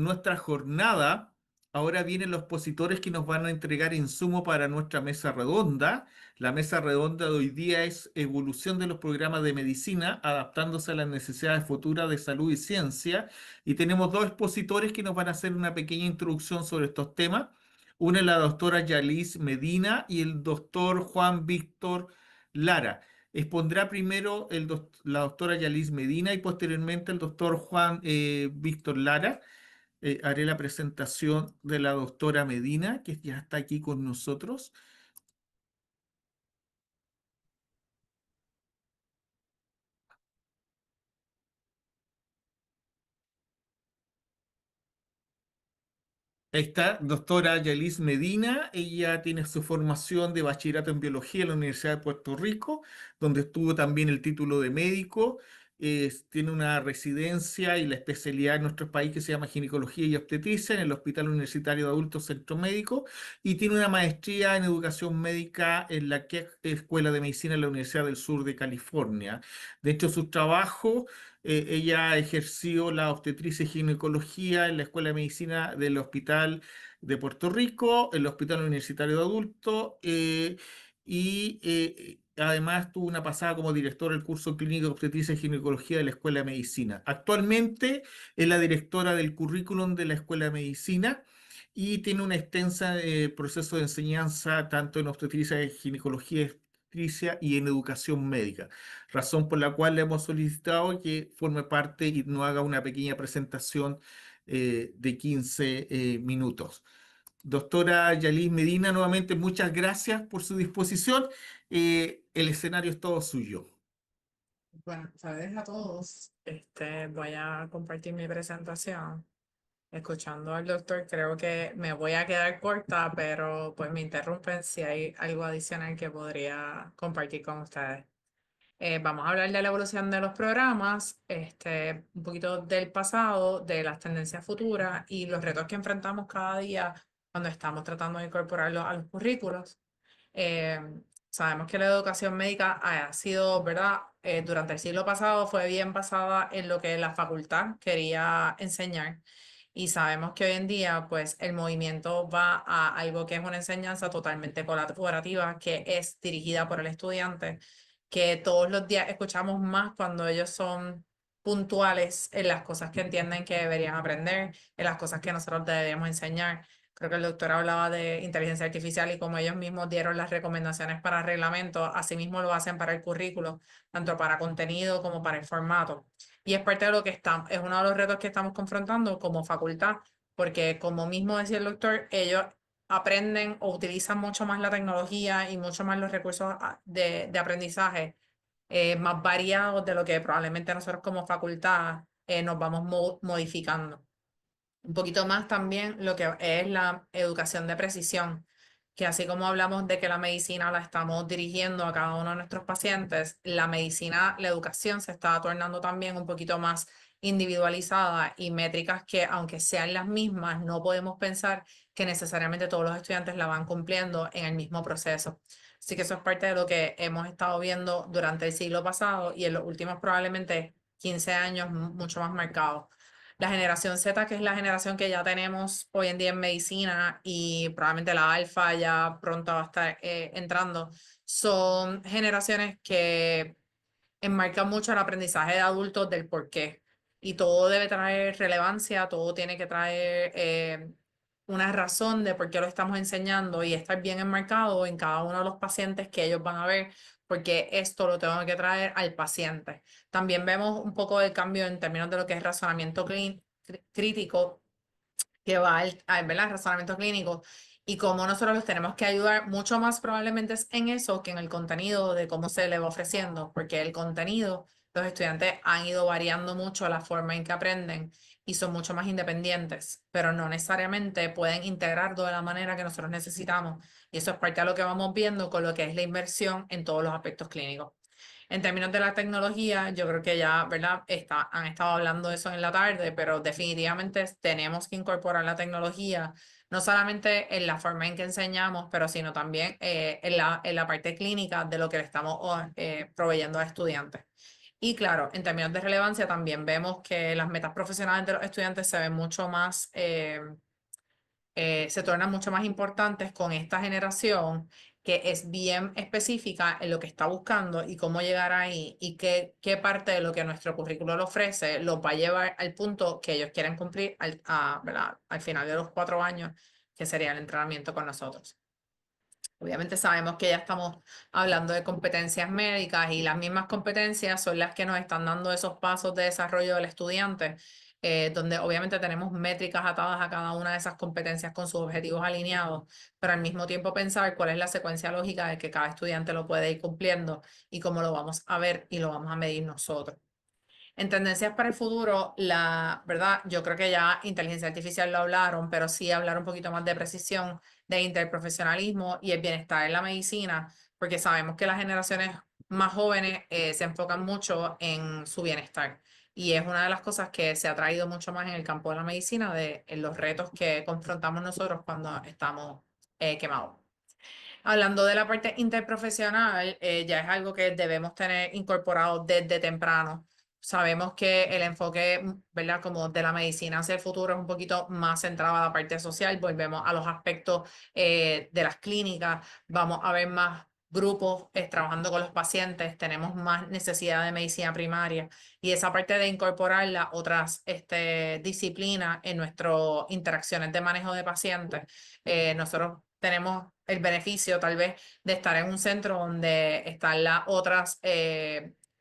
nuestra jornada, ahora vienen los expositores que nos van a entregar insumo para nuestra mesa redonda. La mesa redonda de hoy día es evolución de los programas de medicina, adaptándose a las necesidades futuras de salud y ciencia. Y tenemos dos expositores que nos van a hacer una pequeña introducción sobre estos temas. Una es la doctora Yalis Medina y el doctor Juan Víctor Lara. Expondrá primero la doctora Yalis Medina y posteriormente el doctor Juan Víctor Lara. Haré la presentación de la doctora Medina, que ya está aquí con nosotros. Ahí está, doctora Yalis Medina. Ella tiene su formación de bachillerato en biología en la Universidad de Puerto Rico, donde estuvo también el título de médico. Tiene una residencia y la especialidad en nuestro país que se llama ginecología y obstetricia en el Hospital Universitario de Adultos Centro Médico, y tiene una maestría en educación médica en la Keck Escuela de Medicina en la Universidad del Sur de California. De hecho, sus trabajos, ella ejerció la obstetricia y ginecología en la Escuela de Medicina del Hospital de Puerto Rico, el Hospital Universitario de Adultos, además tuvo una pasada como directora del curso clínico de obstetricia y ginecología de la Escuela de Medicina. Actualmente es la directora del currículum de la Escuela de Medicina y tiene un extensa proceso de enseñanza tanto en obstetricia y ginecología obstetricia y en educación médica, razón por la cual le hemos solicitado que forme parte y nos haga una pequeña presentación de 15 minutos. Doctora Yalis Medina, nuevamente muchas gracias por su disposición. El escenario es todo suyo. Buenas tardes a todos. Voy a compartir mi presentación. Escuchando al doctor, creo que me voy a quedar corta, pero pues me interrumpen si hay algo adicional que podría compartir con ustedes. Vamos a hablar de la evolución de los programas, un poquito del pasado, de las tendencias futuras y los retos que enfrentamos cada día cuando estamos tratando de incorporarlos a los currículos. Eh, Sabemos que la educación médica ha sido, ¿verdad? Durante el siglo pasado fue bien basada en lo que la facultad quería enseñar. Y sabemos que hoy en día, pues, el movimiento va a algo que es una enseñanza totalmente colaborativa, que es dirigida por el estudiante, que todos los días escuchamos más cuando ellos son puntuales en las cosas que entienden que deberían aprender, en las cosas que nosotros deberíamos enseñar. Creo que el doctor hablaba de inteligencia artificial y como ellos mismos dieron las recomendaciones para reglamento, asimismo lo hacen para el currículo, tanto para contenido como para el formato. Y es parte de lo que estamos, es uno de los retos que estamos confrontando como facultad, porque como mismo decía el doctor, ellos aprenden o utilizan mucho más la tecnología y mucho más los recursos de aprendizaje más variados de lo que probablemente nosotros como facultad nos vamos modificando. Un poquito más también lo que es la educación de precisión, que así como hablamos de que la medicina la estamos dirigiendo a cada uno de nuestros pacientes, la medicina, la educación se está tornando también un poquito más individualizada y métricas que, aunque sean las mismas, no podemos pensar que necesariamente todos los estudiantes la van cumpliendo en el mismo proceso. Así que eso es parte de lo que hemos estado viendo durante el siglo pasado y en los últimos probablemente 15 años mucho más marcados. La generación Z, que es la generación que ya tenemos hoy en día en medicina y probablemente la alfa ya pronto va a estar entrando, son generaciones que enmarcan mucho el aprendizaje de adultos del por qué. Y todo debe traer relevancia, todo tiene que traer una razón de por qué lo estamos enseñando y estar bien enmarcado en cada uno de los pacientes que ellos van a ver, porque esto lo tengo que traer al paciente. También vemos un poco de cambio en términos de lo que es razonamiento crítico, que va ¿verdad? Razonamiento clínico y cómo nosotros los tenemos que ayudar mucho más probablemente es en eso que en el contenido de cómo se le va ofreciendo, porque el contenido, los estudiantes han ido variando mucho la forma en que aprenden y son mucho más independientes, pero no necesariamente pueden integrarlo de la manera que nosotros necesitamos. Y eso es parte de lo que vamos viendo con lo que es la inversión en todos los aspectos clínicos. En términos de la tecnología, yo creo que ya, ¿verdad? Han estado hablando de eso en la tarde, pero definitivamente tenemos que incorporar la tecnología, no solamente en la forma en que enseñamos, pero sino también en la parte clínica de lo que le estamos proveyendo a estudiantes. Y claro, en términos de relevancia también vemos que las metas profesionales de los estudiantes se ven mucho más, se tornan mucho más importantes con esta generación que es bien específica en lo que está buscando y cómo llegar ahí y qué parte de lo que nuestro currículo le ofrece los va a llevar al punto que ellos quieren cumplir ¿verdad? Al final de los 4 años, que sería el entrenamiento con nosotros. Obviamente sabemos que ya estamos hablando de competencias médicas y las mismas competencias son las que nos están dando esos pasos de desarrollo del estudiante, donde obviamente tenemos métricas atadas a cada una de esas competencias con sus objetivos alineados, pero al mismo tiempo pensar cuál es la secuencia lógica de que cada estudiante lo puede ir cumpliendo y cómo lo vamos a ver y lo vamos a medir nosotros. En tendencias para el futuro, la verdad, yo creo que ya inteligencia artificial lo hablaron, pero sí hablar un poquito más de precisión, de interprofesionalismo y el bienestar en la medicina, porque sabemos que las generaciones más jóvenes se enfocan mucho en su bienestar. Y es una de las cosas que se ha traído mucho más en el campo de la medicina, en los retos que confrontamos nosotros cuando estamos quemados. Hablando de la parte interprofesional, ya es algo que debemos tener incorporado desde temprano. Sabemos que el enfoque, ¿verdad? Como de la medicina hacia el futuro es un poquito más centrado a la parte social. Volvemos a los aspectos de las clínicas. Vamos a ver más grupos trabajando con los pacientes. Tenemos más necesidad de medicina primaria. Y esa parte de incorporar las otras disciplinas en nuestras interacciones de manejo de pacientes. Nosotros tenemos el beneficio tal vez de estar en un centro donde están las otras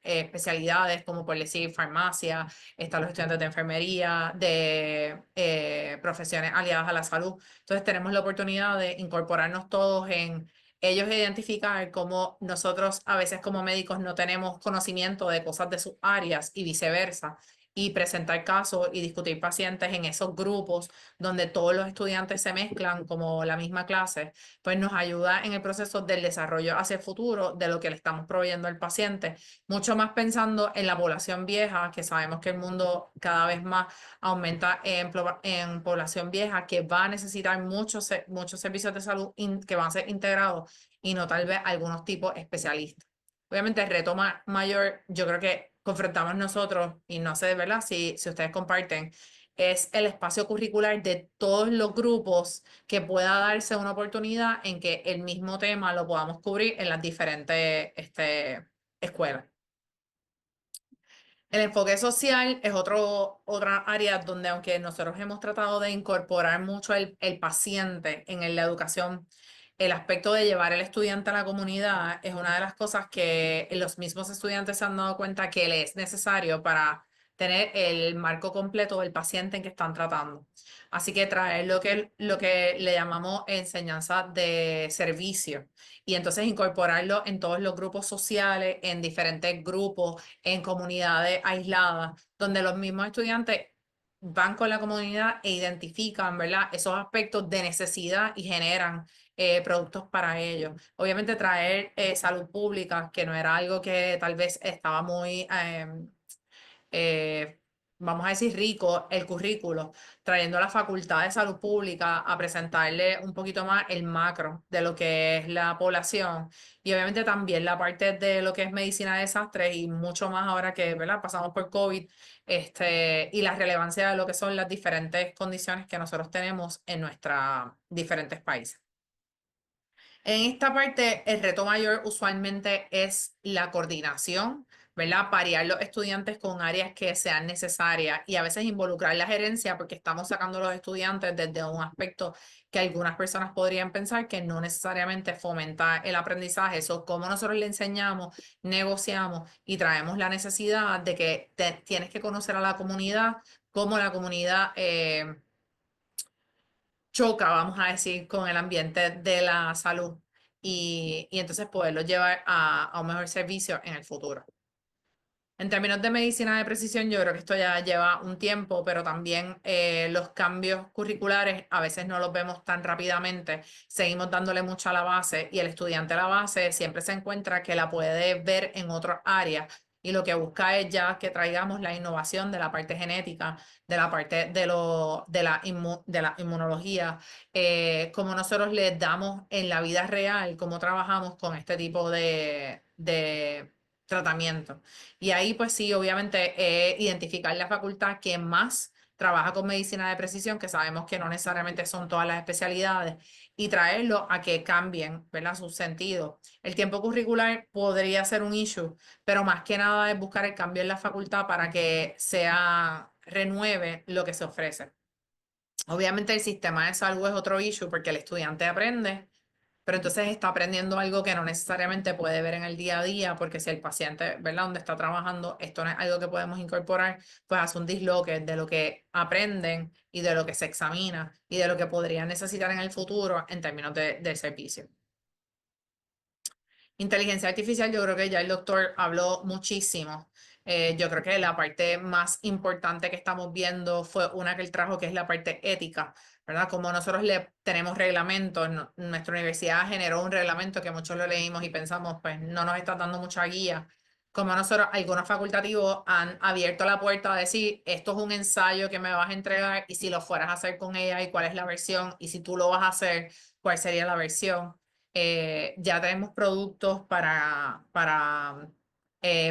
especialidades, como por decir farmacia, están los estudiantes de enfermería, de profesiones aliadas a la salud. Entonces tenemos la oportunidad de incorporarnos todos en ellos identificar cómo nosotros a veces como médicos no tenemos conocimiento de cosas de sus áreas y viceversa, y presentar casos y discutir pacientes en esos grupos donde todos los estudiantes se mezclan como la misma clase, pues nos ayuda en el proceso del desarrollo hacia el futuro de lo que le estamos proveyendo al paciente, mucho más pensando en la población vieja, que sabemos que el mundo cada vez más aumenta en población vieja, que va a necesitar muchos servicios de salud que van a ser integrados y no tal vez algunos tipos especialistas. Obviamente el reto mayor, yo creo que confrontamos nosotros, y no sé, ¿verdad? Si ustedes comparten, es el espacio curricular de todos los grupos que pueda darse una oportunidad en que el mismo tema lo podamos cubrir en las diferentes escuelas. El enfoque social es otra área donde, aunque nosotros hemos tratado de incorporar mucho el paciente en la educación, el aspecto de llevar el estudiante a la comunidad es una de las cosas que los mismos estudiantes se han dado cuenta que le es necesario para tener el marco completo del paciente en que están tratando. Así que traer lo que le llamamos enseñanza de servicio y entonces incorporarlo en todos los grupos sociales, en diferentes grupos, en comunidades aisladas, donde los mismos estudiantes van con la comunidad e identifican, ¿verdad? Esos aspectos de necesidad y generan productos para ellos. Obviamente traer salud pública, que no era algo que tal vez estaba muy eh, vamos a decir, rico el currículo, trayendo a la Facultad de Salud Pública a presentarle un poquito más el macro de lo que es la población y obviamente también la parte de lo que es medicina de desastres y mucho más ahora que, ¿verdad? Pasamos por COVID, y la relevancia de lo que son las diferentes condiciones que nosotros tenemos en nuestros diferentes países. En esta parte, el reto mayor usualmente es la coordinación, ¿verdad? Parear los estudiantes con áreas que sean necesarias y a veces involucrar la gerencia porque estamos sacando a los estudiantes desde un aspecto que algunas personas podrían pensar que no necesariamente fomenta el aprendizaje. Eso, cómo nosotros le enseñamos, negociamos y traemos la necesidad de que tienes que conocer a la comunidad, cómo la comunidad choca, vamos a decir, con el ambiente de la salud y entonces poderlo llevar a un mejor servicio en el futuro. En términos de medicina de precisión, yo creo que esto ya lleva un tiempo, pero también los cambios curriculares a veces no los vemos tan rápidamente. Seguimos dándole mucho a la base y el estudiante a la base siempre se encuentra que la puede ver en otras áreas y lo que busca es ya que traigamos la innovación de la parte genética, de la parte de la inmunología, cómo nosotros les damos en la vida real, cómo trabajamos con este tipo de tratamiento. Y ahí pues sí, obviamente, identificar la facultad que más trabaja con medicina de precisión, que sabemos que no necesariamente son todas las especialidades, y traerlo a que cambien, ¿verdad? Su sentido. El tiempo curricular podría ser un issue, pero más que nada es buscar el cambio en la facultad para que sea, renueve lo que se ofrece. Obviamente el sistema de salud es otro issue porque el estudiante aprende, pero entonces está aprendiendo algo que no necesariamente puede ver en el día a día, porque si el paciente, ¿verdad? Donde está trabajando, esto no es algo que podemos incorporar, pues hace un disloque de lo que aprenden y de lo que se examina y de lo que podrían necesitar en el futuro en términos de servicio. Inteligencia artificial, yo creo que ya el doctor habló muchísimo. Yo creo que la parte más importante que estamos viendo fue una que él trajo, que es la parte ética, ¿verdad? Como nosotros le tenemos reglamentos, nuestra universidad generó un reglamento que muchos lo leímos y pensamos, pues no nos está dando mucha guía. Como nosotros, algunos facultativos han abierto la puerta a decir, esto es un ensayo que me vas a entregar y si lo fueras a hacer con ella y cuál es la versión y si tú lo vas a hacer, cuál sería la versión. Ya tenemos productos para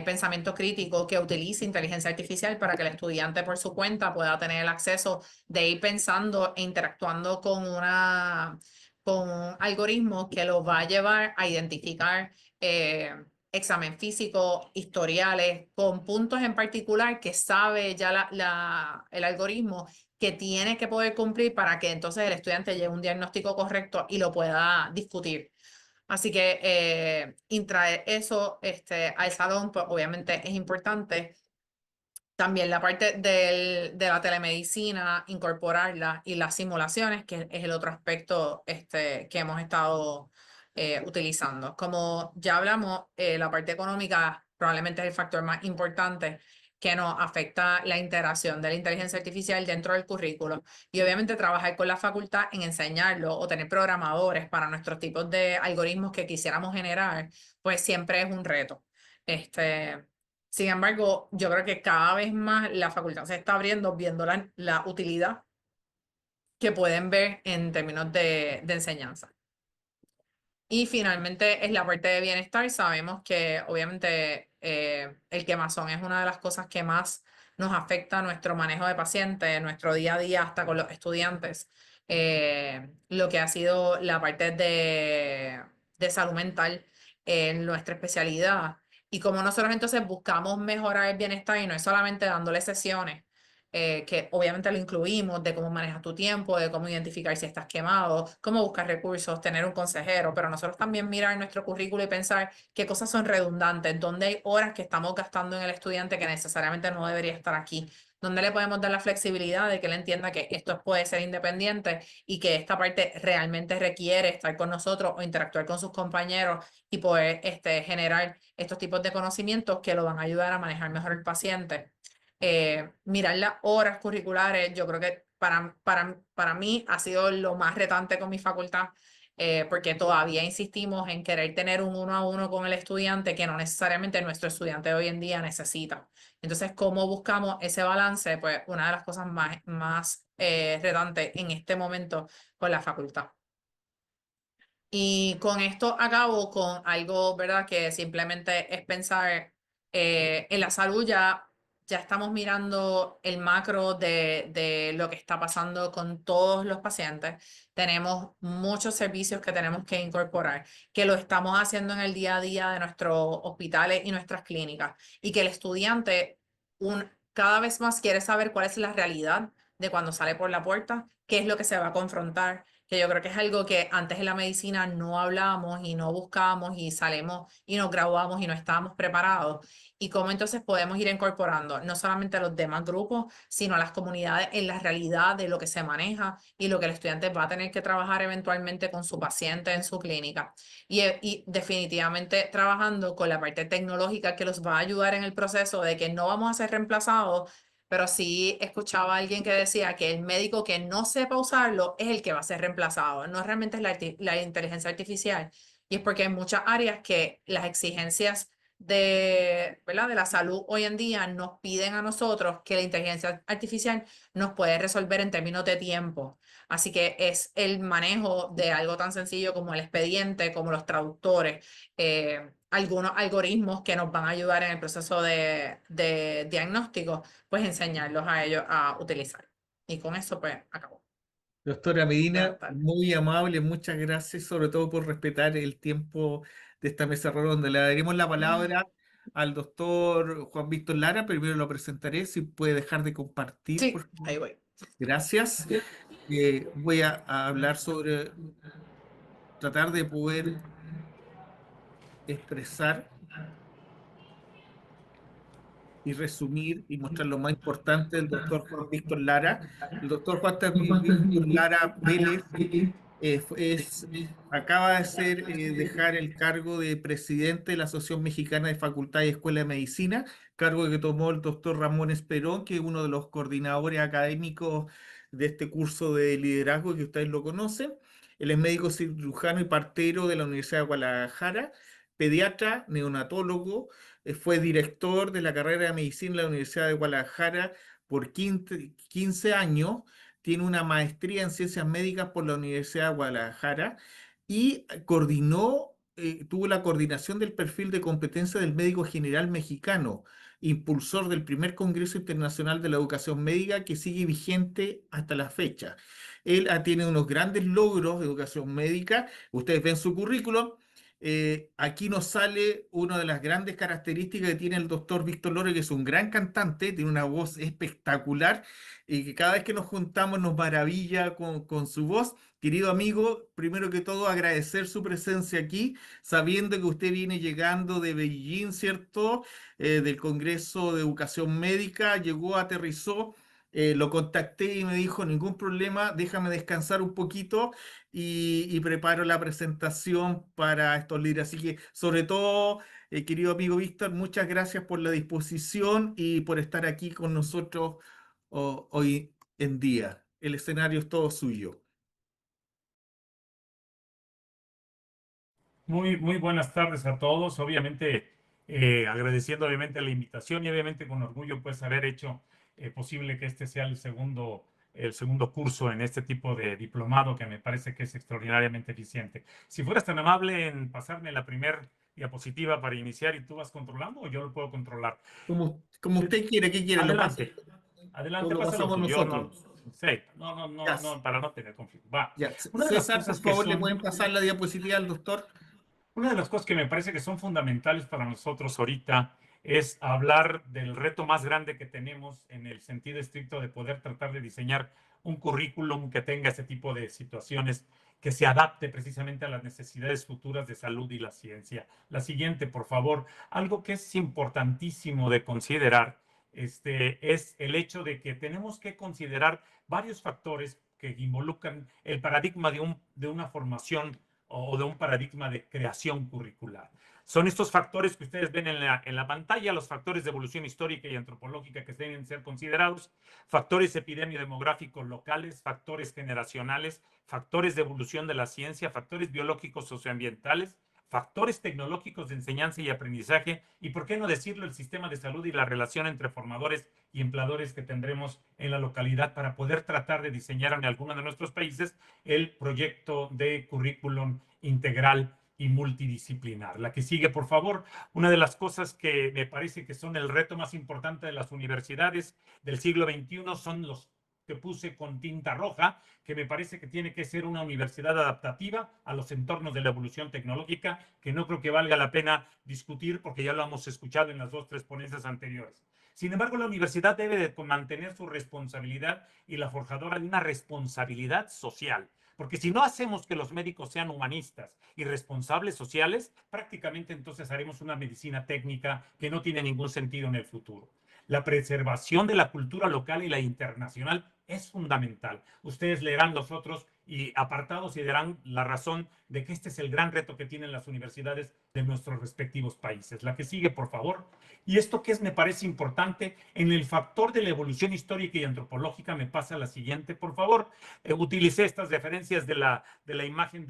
pensamiento crítico que utilice inteligencia artificial para que el estudiante por su cuenta pueda tener el acceso de ir pensando e interactuando con un algoritmo que lo va a llevar a identificar examen físico, historiales, con puntos en particular que sabe ya el algoritmo que tiene que poder cumplir para que entonces el estudiante lleve un diagnóstico correcto y lo pueda discutir. Así que intraer eso al salón, pues obviamente es importante. También la parte de la telemedicina, incorporarla y las simulaciones, que es el otro aspecto que hemos estado utilizando. Como ya hablamos, la parte económica probablemente es el factor más importante que nos afecta la integración de la inteligencia artificial dentro del currículo. Y obviamente trabajar con la facultad en enseñarlo o tener programadores para nuestros tipos de algoritmos que quisiéramos generar, pues siempre es un reto. Sin embargo, yo creo que cada vez más la facultad se está abriendo viendo la utilidad que pueden ver en términos de enseñanza. Y finalmente es la parte de bienestar. Sabemos que obviamente el quemazón es una de las cosas que más nos afecta a nuestro manejo de pacientes, nuestro día a día hasta con los estudiantes. Lo que ha sido la parte de salud mental en nuestra especialidad. Y como nosotros entonces buscamos mejorar el bienestar y no es solamente dándole sesiones, que obviamente lo incluimos, de cómo manejas tu tiempo, de cómo identificar si estás quemado, cómo buscar recursos, tener un consejero, pero nosotros también mirar nuestro currículo y pensar qué cosas son redundantes, dónde hay horas que estamos gastando en el estudiante que necesariamente no debería estar aquí, dónde le podemos dar la flexibilidad de que él entienda que esto puede ser independiente y que esta parte realmente requiere estar con nosotros o interactuar con sus compañeros y poder generar estos tipos de conocimientos que lo van a ayudar a manejar mejor el paciente. Mirar las horas curriculares, yo creo que para mí ha sido lo más retante con mi facultad, porque todavía insistimos en querer tener un uno a uno con el estudiante que no necesariamente nuestro estudiante de hoy en día necesita. Entonces, ¿cómo buscamos ese balance? Pues una de las cosas más retantes en este momento con la facultad. Y con esto acabo con algo, ¿verdad? Que simplemente es pensar en la salud ya estamos mirando el macro de lo que está pasando con todos los pacientes. Tenemos muchos servicios que tenemos que incorporar, que lo estamos haciendo en el día a día de nuestros hospitales y nuestras clínicas, y que el estudiante cada vez más quiere saber cuál es la realidad de cuando sale por la puerta, qué es lo que se va a confrontar, que yo creo que es algo que antes en la medicina no hablábamos y no buscábamos y salimos y nos graduamos y no estábamos preparados. Y cómo entonces podemos ir incorporando no solamente a los demás grupos, sino a las comunidades en la realidad de lo que se maneja y lo que el estudiante va a tener que trabajar eventualmente con su paciente en su clínica. Y definitivamente trabajando con la parte tecnológica que los va a ayudar en el proceso de que no vamos a ser reemplazados, pero sí escuchaba a alguien que decía que el médico que no sepa usarlo es el que va a ser reemplazado, no realmente es la inteligencia artificial. Y es porque hay muchas áreas que las exigencias ¿verdad? De la salud hoy en día nos piden a nosotros que la inteligencia artificial nos puede resolver en términos de tiempo. Así que es el manejo de algo tan sencillo como el expediente, como los traductores, algunos algoritmos que nos van a ayudar en el proceso de diagnóstico, pues enseñarlos a ellos a utilizar. Y con eso, pues, acabo. Doctora Medina, Buenas tardes. muy amable, muchas gracias, sobre todo por respetar el tiempo de esta mesa redonda. Le daremos la palabra al doctor Juan Víctor Lara, primero lo presentaré, si puede dejar de compartir, por Sí, favor. ahí voy. Gracias. Voy a hablar sobre tratar de poder expresar y resumir y mostrar lo más importante del doctor Juan Víctor Lara. El doctor Víctor Lara Vélez es, acaba de dejar el cargo de presidente de la Asociación Mexicana de Facultad y Escuela de Medicina, cargo que tomó el doctor Ramón Esperón, que es uno de los coordinadores académicos de este curso de liderazgo que ustedes lo conocen. Él es médico cirujano y partero de la Universidad de Guadalajara, pediatra, neonatólogo, fue director de la carrera de medicina en la Universidad de Guadalajara por 15 años, tiene una maestría en ciencias médicas por la Universidad de Guadalajara y tuvo la coordinación del perfil de competencia del médico general mexicano, impulsor del primer Congreso Internacional de la Educación Médica que sigue vigente hasta la fecha. Él tiene unos grandes logros de educación médica, ustedes ven su currículum. Aquí nos sale una de las grandes características que tiene el doctor Víctor Lore, que es un gran cantante, tiene una voz espectacular y que cada vez que nos juntamos nos maravilla con su voz. Querido amigo, primero que todo agradecer su presencia aquí, sabiendo que usted viene llegando de Beijing, ¿cierto? Del Congreso de Educación Médica, llegó, aterrizó. Lo contacté y me dijo, ningún problema, déjame descansar un poquito y preparo la presentación para estos líderes. Así que, sobre todo, querido amigo Víctor, muchas gracias por la disposición y por estar aquí con nosotros hoy en día. El escenario es todo suyo. Muy buenas tardes a todos. Obviamente, agradeciendo obviamente la invitación y obviamente con orgullo pues haber hecho posible que este sea el segundo curso en este tipo de diplomado que me parece que es extraordinariamente eficiente. Si fueras tan amable en pasarme la primera diapositiva para iniciar y tú vas controlando o yo lo puedo controlar. Como usted quiere, ¿qué quiere? Adelante, O adelante, lo pásalo pasamos tú. Yo no, nosotros. sí, Ya, para no tener conflicto. Va. ya. Una de las César, por cosas que favor, le son pueden pasar la diapositiva al doctor. Una de las cosas que me parece que son fundamentales para nosotros ahorita es hablar del reto más grande que tenemos en el sentido estricto de poder tratar de diseñar un currículum que tenga ese tipo de situaciones, que se adapte precisamente a las necesidades futuras de salud y la ciencia. La siguiente, por favor. Algo que es importantísimo de considerar es el hecho de que tenemos que considerar varios factores que involucran el paradigma de una formación o de un paradigma de creación curricular. Son estos factores que ustedes ven en la pantalla, los factores de evolución histórica y antropológica que deben ser considerados, factores epidemiodemográficos locales, factores generacionales, factores de evolución de la ciencia, factores biológicos socioambientales, factores tecnológicos de enseñanza y aprendizaje y, por qué no decirlo, el sistema de salud y la relación entre formadores y empleadores que tendremos en la localidad para poder tratar de diseñar en alguno de nuestros países el proyecto de currículum integral y multidisciplinar. La que sigue, por favor. Una de las cosas que me parece que son el reto más importante de las universidades del siglo XXI son los que puse con tinta roja, que me parece que tiene que ser una universidad adaptativa a los entornos de la evolución tecnológica, que no creo que valga la pena discutir porque ya lo hemos escuchado en las dos, tres ponencias anteriores. Sin embargo, la universidad debe de mantener su responsabilidad y la forjadora de una responsabilidad social. Porque si no hacemos que los médicos sean humanistas y responsables sociales, prácticamente entonces haremos una medicina técnica que no tiene ningún sentido en el futuro. La preservación de la cultura local y la internacional es fundamental. Ustedes leerán los otros y apartados y darán la razón de que este es el gran reto que tienen las universidades de nuestros respectivos países. La que sigue, por favor. Y esto que es, me parece importante, en el factor de la evolución histórica y antropológica, me pasa la siguiente, por favor. Utilicé estas referencias de la imagen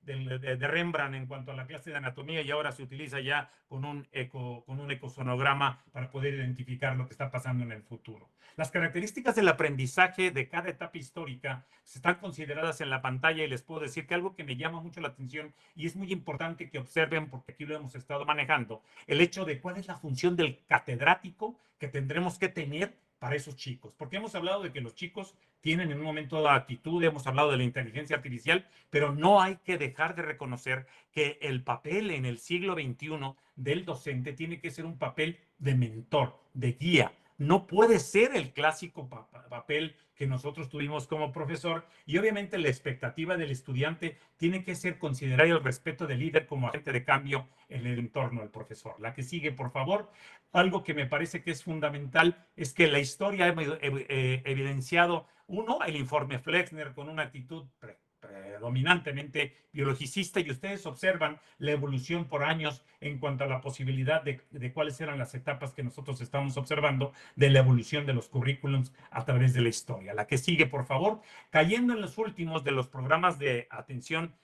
de Rembrandt en cuanto a la clase de anatomía, y ahora se utiliza ya con un ecosonograma para poder identificar lo que está pasando en el futuro. Las características del aprendizaje de cada etapa histórica están consideradas en la pantalla, y les puedo decir que algo que me llama mucho la atención y es muy importante que observen, porque aquí lo hemos estado manejando, el hecho de cuál es la función del catedrático que tendremos que tener para esos chicos. Porque hemos hablado de que los chicos tienen en un momento dado actitud, hemos hablado de la inteligencia artificial, pero no hay que dejar de reconocer que el papel en el siglo XXI del docente tiene que ser un papel de mentor, de guía. No puede ser el clásico papel que nosotros tuvimos como profesor, y obviamente la expectativa del estudiante tiene que ser considerar el respeto del líder como agente de cambio en el entorno del profesor. La que sigue, por favor. Algo que me parece que es fundamental es que la historia ha evidenciado, uno, el informe Flexner con una actitud predominantemente biologicista, y ustedes observan la evolución por años en cuanto a la posibilidad de cuáles eran las etapas que nosotros estamos observando de la evolución de los currículums a través de la historia. La que sigue, por favor. Cayendo en los últimos de los programas de atención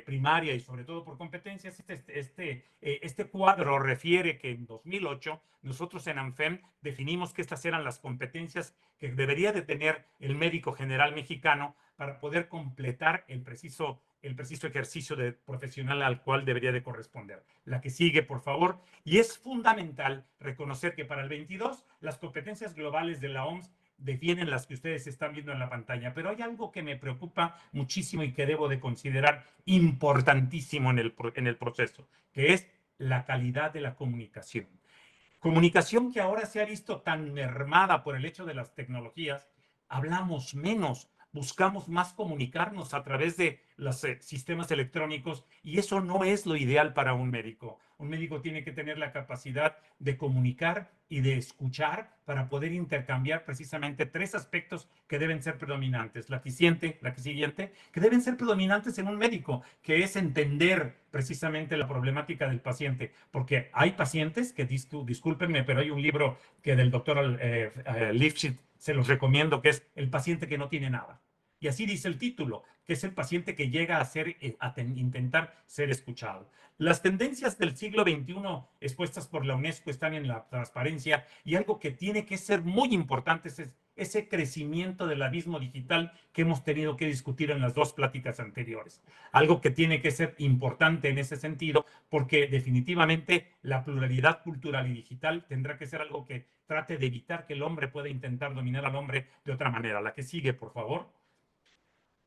primaria y sobre todo por competencias, este cuadro refiere que en 2008 nosotros en ANFEM definimos que estas eran las competencias que debería de tener el médico general mexicano para poder completar el preciso ejercicio profesional al cual debería de corresponder. La que sigue, por favor. Y es fundamental reconocer que para el 22 las competencias globales de la OMS definen las que ustedes están viendo en la pantalla, pero hay algo que me preocupa muchísimo y que debo de considerar importantísimo en el proceso, que es la calidad de la comunicación. Comunicación que ahora se ha visto tan mermada por el hecho de las tecnologías. Hablamos menos, buscamos más comunicarnos a través de los sistemas electrónicos, y eso no es lo ideal para un médico. Un médico tiene que tener la capacidad de comunicar y de escuchar para poder intercambiar precisamente tres aspectos que deben ser predominantes. La que siguiente, que deben ser predominantes en un médico, que es entender precisamente la problemática del paciente, porque hay pacientes que, discúlpenme, pero hay un libro que del doctor Lifshitz, se los recomiendo, que es El paciente que no tiene nada. Y así dice el título, que es el paciente que llega a intentar ser escuchado. Las tendencias del siglo XXI expuestas por la UNESCO están en la transparencia, y algo que tiene que ser muy importante es ese crecimiento del abismo digital que hemos tenido que discutir en las dos pláticas anteriores. Algo que tiene que ser importante en ese sentido, porque definitivamente la pluralidad cultural y digital tendrá que ser algo que trate de evitar que el hombre pueda intentar dominar al hombre de otra manera. La que sigue, por favor.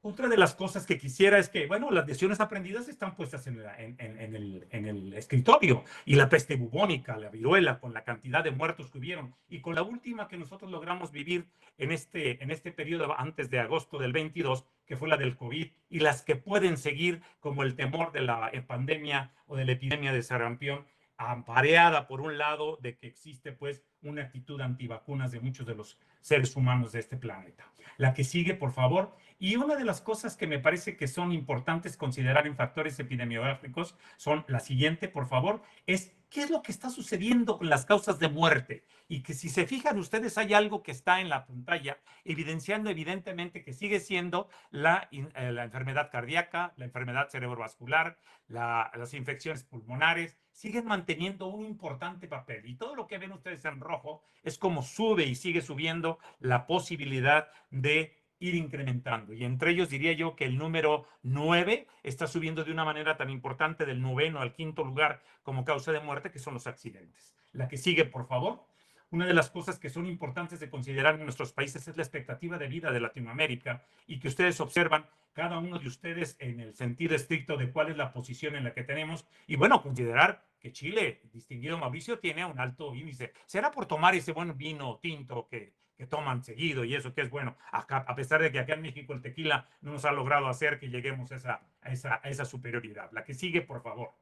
Otra de las cosas que quisiera es que, bueno, las lecciones aprendidas están puestas en el escritorio, y la peste bubónica, la viruela, con la cantidad de muertos que hubieron, y con la última que nosotros logramos vivir en este periodo antes de agosto del 22, que fue la del COVID, y las que pueden seguir, como el temor de la pandemia o de la epidemia de sarampión, apareada por un lado de que existe pues una actitud antivacunas de muchos de los seres humanos de este planeta. La que sigue, por favor. Y una de las cosas que me parece que son importantes considerar en factores epidemiológicos son la siguiente, por favor, es qué es lo que está sucediendo con las causas de muerte. Y que si se fijan ustedes, hay algo que está en la pantalla evidenciando evidentemente que sigue siendo la enfermedad cardíaca, la enfermedad cerebrovascular, las infecciones pulmonares, siguen manteniendo un importante papel. Y todo lo que ven ustedes en rojo es como sube y sigue subiendo la posibilidad de ir incrementando. Y entre ellos diría yo que el número 9 está subiendo de una manera tan importante, del 9º al 5º lugar como causa de muerte, que son los accidentes. La que sigue, por favor. Una de las cosas que son importantes de considerar en nuestros países es la expectativa de vida de Latinoamérica, y que ustedes observan, cada uno de ustedes, en el sentido estricto de cuál es la posición en la que tenemos. Y bueno, considerar que Chile, distinguido Mauricio, tiene un alto índice. ¿Será por tomar ese buen vino tinto que toman seguido y eso que es bueno? Acá, a pesar de que acá en México el tequila no nos ha logrado hacer que lleguemos a esa superioridad. La que sigue, por favor.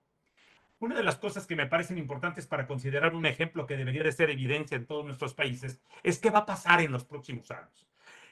Una de las cosas que me parecen importantes para considerar un ejemplo que debería de ser evidencia en todos nuestros países es qué va a pasar en los próximos años.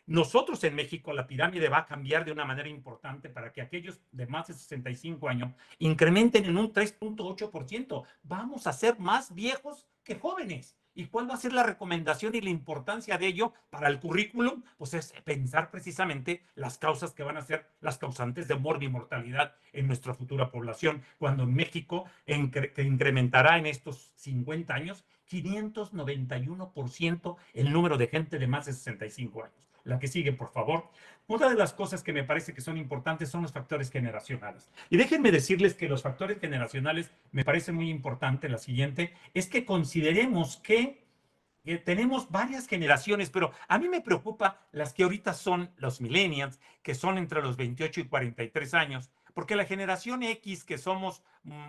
Nosotros en México la pirámide va a cambiar de una manera importante para que aquellos de más de 65 años incrementen en un 3.8%. Vamos a ser más viejos que jóvenes. ¿Y cuál va a ser la recomendación y la importancia de ello para el currículum? Pues es pensar precisamente las causas que van a ser las causantes de mortalidad en nuestra futura población, cuando en México que incrementará en estos 50 años 591% el número de gente de más de 65 años. La que sigue, por favor. Una de las cosas que me parece que son importantes son los factores generacionales. Y déjenme decirles que los factores generacionales me parece muy importante. La siguiente es que consideremos que tenemos varias generaciones, pero a mí me preocupa las que ahorita son los millennials, que son entre los 28 y 43 años, porque la generación X, que somos,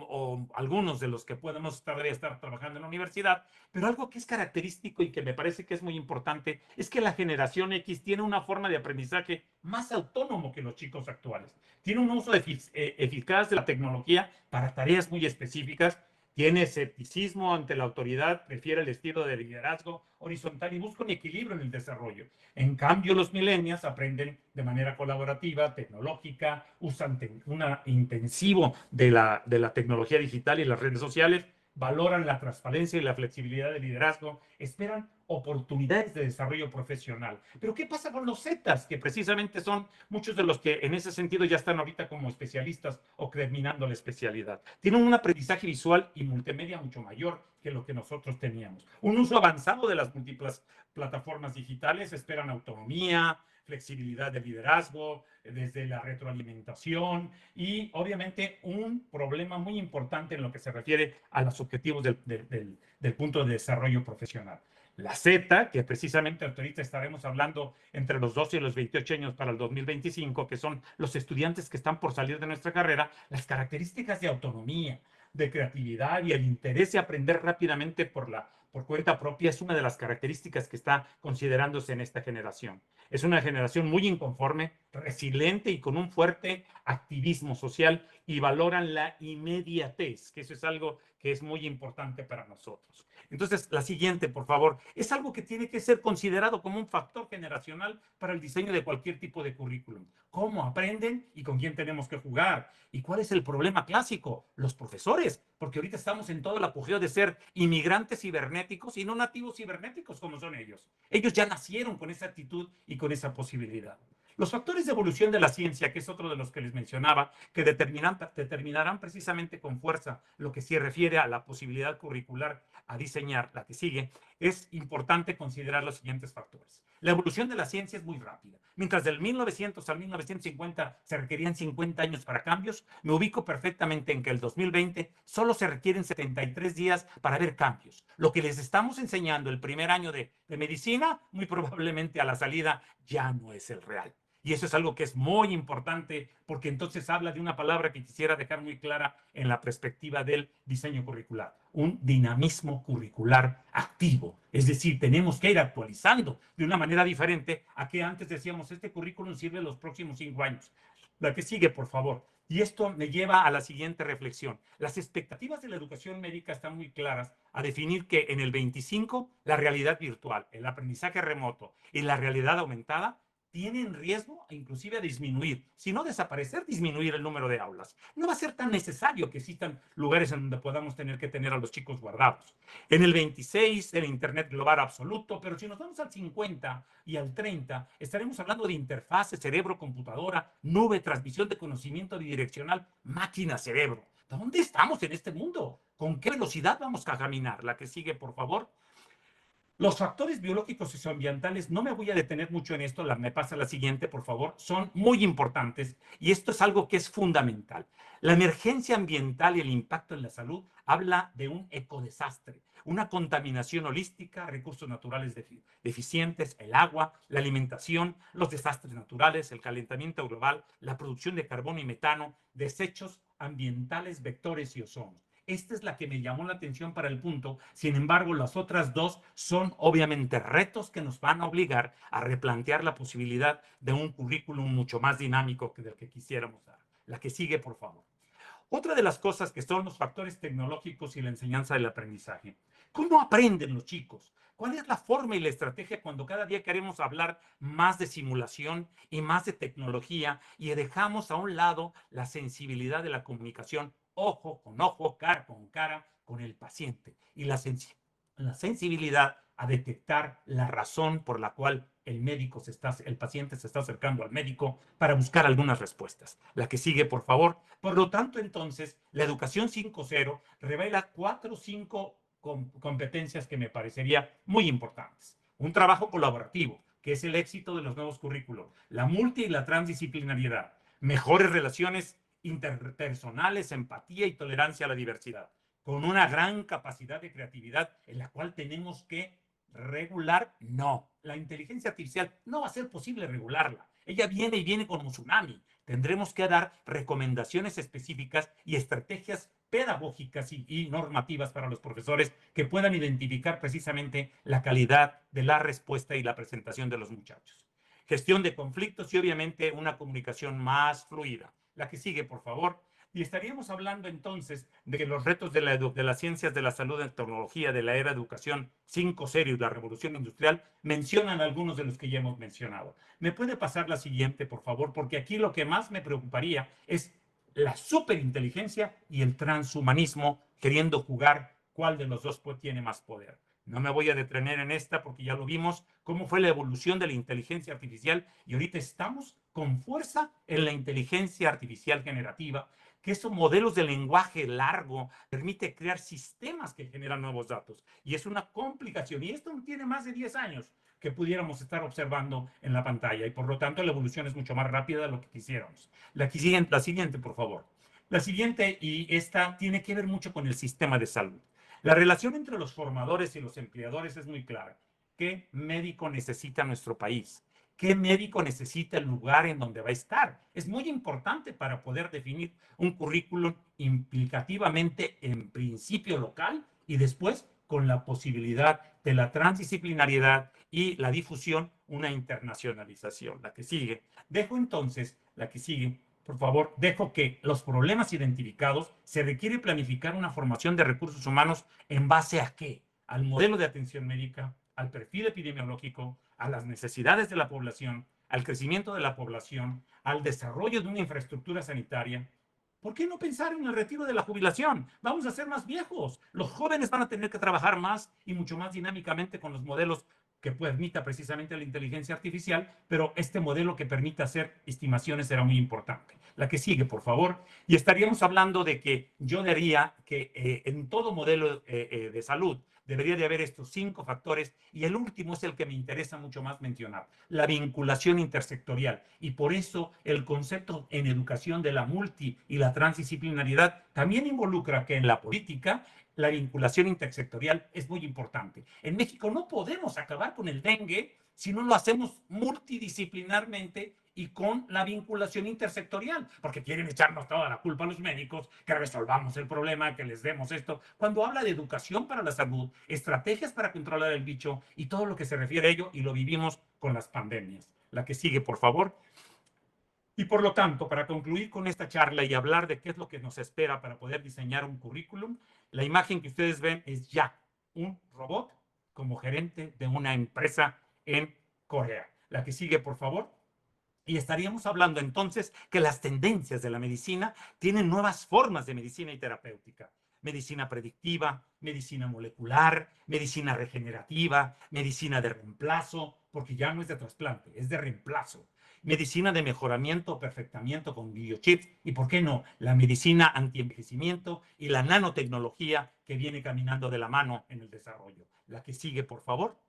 o algunos de los que podemos todavía estar trabajando en la universidad, pero algo que es característico y que me parece que es muy importante, es que la generación X tiene una forma de aprendizaje más autónomo que los chicos actuales. Tiene un uso eficaz de la tecnología para tareas muy específicas. Tiene escepticismo ante la autoridad, prefiere el estilo de liderazgo horizontal y busca un equilibrio en el desarrollo. En cambio, los millennials aprenden de manera colaborativa, tecnológica, usan un intensivo de la tecnología digital y las redes sociales, valoran la transparencia y la flexibilidad del liderazgo, esperan oportunidades de desarrollo profesional. Pero ¿qué pasa con los Zetas? Que precisamente son muchos de los que en ese sentido ya están ahorita como especialistas o terminando la especialidad. Tienen un aprendizaje visual y multimedia mucho mayor que lo que nosotros teníamos. Un uso avanzado de las múltiples plataformas digitales, esperan autonomía, flexibilidad de liderazgo, desde la retroalimentación y obviamente un problema muy importante en lo que se refiere a los objetivos del punto de desarrollo profesional. La Z, que precisamente ahorita estaremos hablando entre los 12 y los 28 años para el 2025, que son los estudiantes que están por salir de nuestra carrera, las características de autonomía, de creatividad y el interés de aprender rápidamente por cuenta propia es una de las características que está considerándose en esta generación. Es una generación muy inconforme, resiliente y con un fuerte activismo social y valoran la inmediatez, que eso es algo que es muy importante para nosotros. Entonces, la siguiente, por favor, es algo que tiene que ser considerado como un factor generacional para el diseño de cualquier tipo de currículum. ¿Cómo aprenden y con quién tenemos que jugar? ¿Y cuál es el problema clásico? Los profesores, porque ahorita estamos en todo el apogeo de ser inmigrantes cibernéticos y no nativos cibernéticos como son ellos. Ellos ya nacieron con esa actitud y con esa posibilidad. Los factores de evolución de la ciencia, que es otro de los que les mencionaba, que determinarán precisamente con fuerza lo que se refiere a la posibilidad curricular a diseñar, la que sigue, es importante considerar los siguientes factores. La evolución de la ciencia es muy rápida. Mientras del 1900 al 1950 se requerían 50 años para cambios, me ubico perfectamente en que el 2020 solo se requieren 73 días para ver cambios. Lo que les estamos enseñando el primer año de medicina, muy probablemente a la salida ya no es el real. Y eso es algo que es muy importante porque entonces habla de una palabra que quisiera dejar muy clara en la perspectiva del diseño curricular, un dinamismo curricular activo. Es decir, tenemos que ir actualizando de una manera diferente a que antes decíamos, este currículum sirve los próximos 5 años. La que sigue, por favor. Y esto me lleva a la siguiente reflexión. Las expectativas de la educación médica están muy claras a definir que en el 25 la realidad virtual, el aprendizaje remoto y la realidad aumentada tienen riesgo inclusive a disminuir, si no desaparecer, disminuir el número de aulas. No va a ser tan necesario que existan lugares en donde podamos tener que tener a los chicos guardados. En el 26, el Internet global absoluto, pero si nos vamos al 50 y al 30, estaremos hablando de interfase cerebro-computadora, nube, transmisión de conocimiento bidireccional, máquina-cerebro. ¿Dónde estamos en este mundo? ¿Con qué velocidad vamos a caminar? La que sigue, por favor. Los factores biológicos y socioambientales, no me voy a detener mucho en esto, me pasa la siguiente, por favor, son muy importantes y esto es algo que es fundamental. La emergencia ambiental y el impacto en la salud habla de un ecodesastre, una contaminación holística, recursos naturales deficientes, el agua, la alimentación, los desastres naturales, el calentamiento global, la producción de carbono y metano, desechos ambientales, vectores y ozono. Esta es la que me llamó la atención para el punto. Sin embargo, las otras dos son obviamente retos que nos van a obligar a replantear la posibilidad de un currículum mucho más dinámico que del que quisiéramos dar. La que sigue, por favor. Otra de las cosas que son los factores tecnológicos y la enseñanza del aprendizaje. ¿Cómo aprenden los chicos? ¿Cuál es la forma y la estrategia cuando cada día queremos hablar más de simulación y más de tecnología y dejamos a un lado la sensibilidad de la comunicación ojo con ojo, cara con el paciente? Y la sensibilidad la sensibilidad a detectar la razón por la cual el paciente se está acercando al médico para buscar algunas respuestas. La que sigue, por favor. Por lo tanto, entonces, la educación 5.0 revela 4 o 5 competencias que me parecería muy importantes. Un trabajo colaborativo, que es el éxito de los nuevos currículos, la multi y la transdisciplinariedad, mejores relaciones interpersonales, empatía y tolerancia a la diversidad, con una gran capacidad de creatividad en la cual tenemos que regular. No, la inteligencia artificial no va a ser posible regularla. Ella viene y viene como un tsunami. Tendremos que dar recomendaciones específicas y estrategias pedagógicas y normativas para los profesores que puedan identificar precisamente la calidad de la respuesta y la presentación de los muchachos. Gestión de conflictos y obviamente una comunicación más fluida. La que sigue, por favor. Y estaríamos hablando entonces de que los retos de las ciencias de la salud en tecnología de la era educación 5.0 y la revolución industrial mencionan algunos de los que ya hemos mencionado. ¿Me puede pasar la siguiente, por favor? Porque aquí lo que más me preocuparía es la superinteligencia y el transhumanismo queriendo jugar cuál de los dos tiene más poder. No me voy a detener en esta porque ya lo vimos, cómo fue la evolución de la inteligencia artificial y ahorita estamos con fuerza en la inteligencia artificial generativa, que esos modelos de lenguaje largo permite crear sistemas que generan nuevos datos. Y es una complicación. Y esto tiene más de 10 años que pudiéramos estar observando en la pantalla. Y por lo tanto la evolución es mucho más rápida de lo que quisiéramos. La siguiente, por favor. La siguiente, y esta tiene que ver mucho con el sistema de salud. La relación entre los formadores y los empleadores es muy clara. ¿Qué médico necesita nuestro país? ¿Qué médico necesita el lugar en donde va a estar? Es muy importante para poder definir un currículum implicativamente en principio local y después con la posibilidad de la transdisciplinariedad y la difusión, una internacionalización. La que sigue. Dejo entonces, la que sigue, por favor, dejo que los problemas identificados se requiere planificar una formación de recursos humanos en base a qué? Al modelo de atención médica, al perfil epidemiológico, a las necesidades de la población, al crecimiento de la población, al desarrollo de una infraestructura sanitaria. ¿Por qué no pensar en el retiro de la jubilación? Vamos a ser más viejos. Los jóvenes van a tener que trabajar más y mucho más dinámicamente con los modelos que permita precisamente la inteligencia artificial, pero este modelo que permita hacer estimaciones será muy importante. La que sigue, por favor. Y estaríamos hablando de que yo diría que en todo modelo de salud debería de haber estos 5 factores y el último es el que me interesa mucho más mencionar, la vinculación intersectorial. Y por eso el concepto en educación de la multi y la transdisciplinariedad también involucra que en la política la vinculación intersectorial es muy importante. En México no podemos acabar con el dengue si no lo hacemos multidisciplinarmente y con la vinculación intersectorial, porque quieren echarnos toda la culpa a los médicos, que resolvamos el problema, que les demos esto. Cuando habla de educación para la salud, estrategias para controlar el bicho y todo lo que se refiere a ello, y lo vivimos con las pandemias. La que sigue, por favor. Y por lo tanto, para concluir con esta charla y hablar de qué es lo que nos espera para poder diseñar un currículum, la imagen que ustedes ven es ya un robot como gerente de una empresa en Corea. La que sigue, por favor. Y estaríamos hablando entonces que las tendencias de la medicina tienen nuevas formas de medicina y terapéutica. Medicina predictiva, medicina molecular, medicina regenerativa, medicina de reemplazo, porque ya no es de trasplante, es de reemplazo. Medicina de mejoramiento o perfectamiento con biochips y, ¿por qué no?, la medicina antienvejecimiento y la nanotecnología que viene caminando de la mano en el desarrollo. La que sigue, por favor.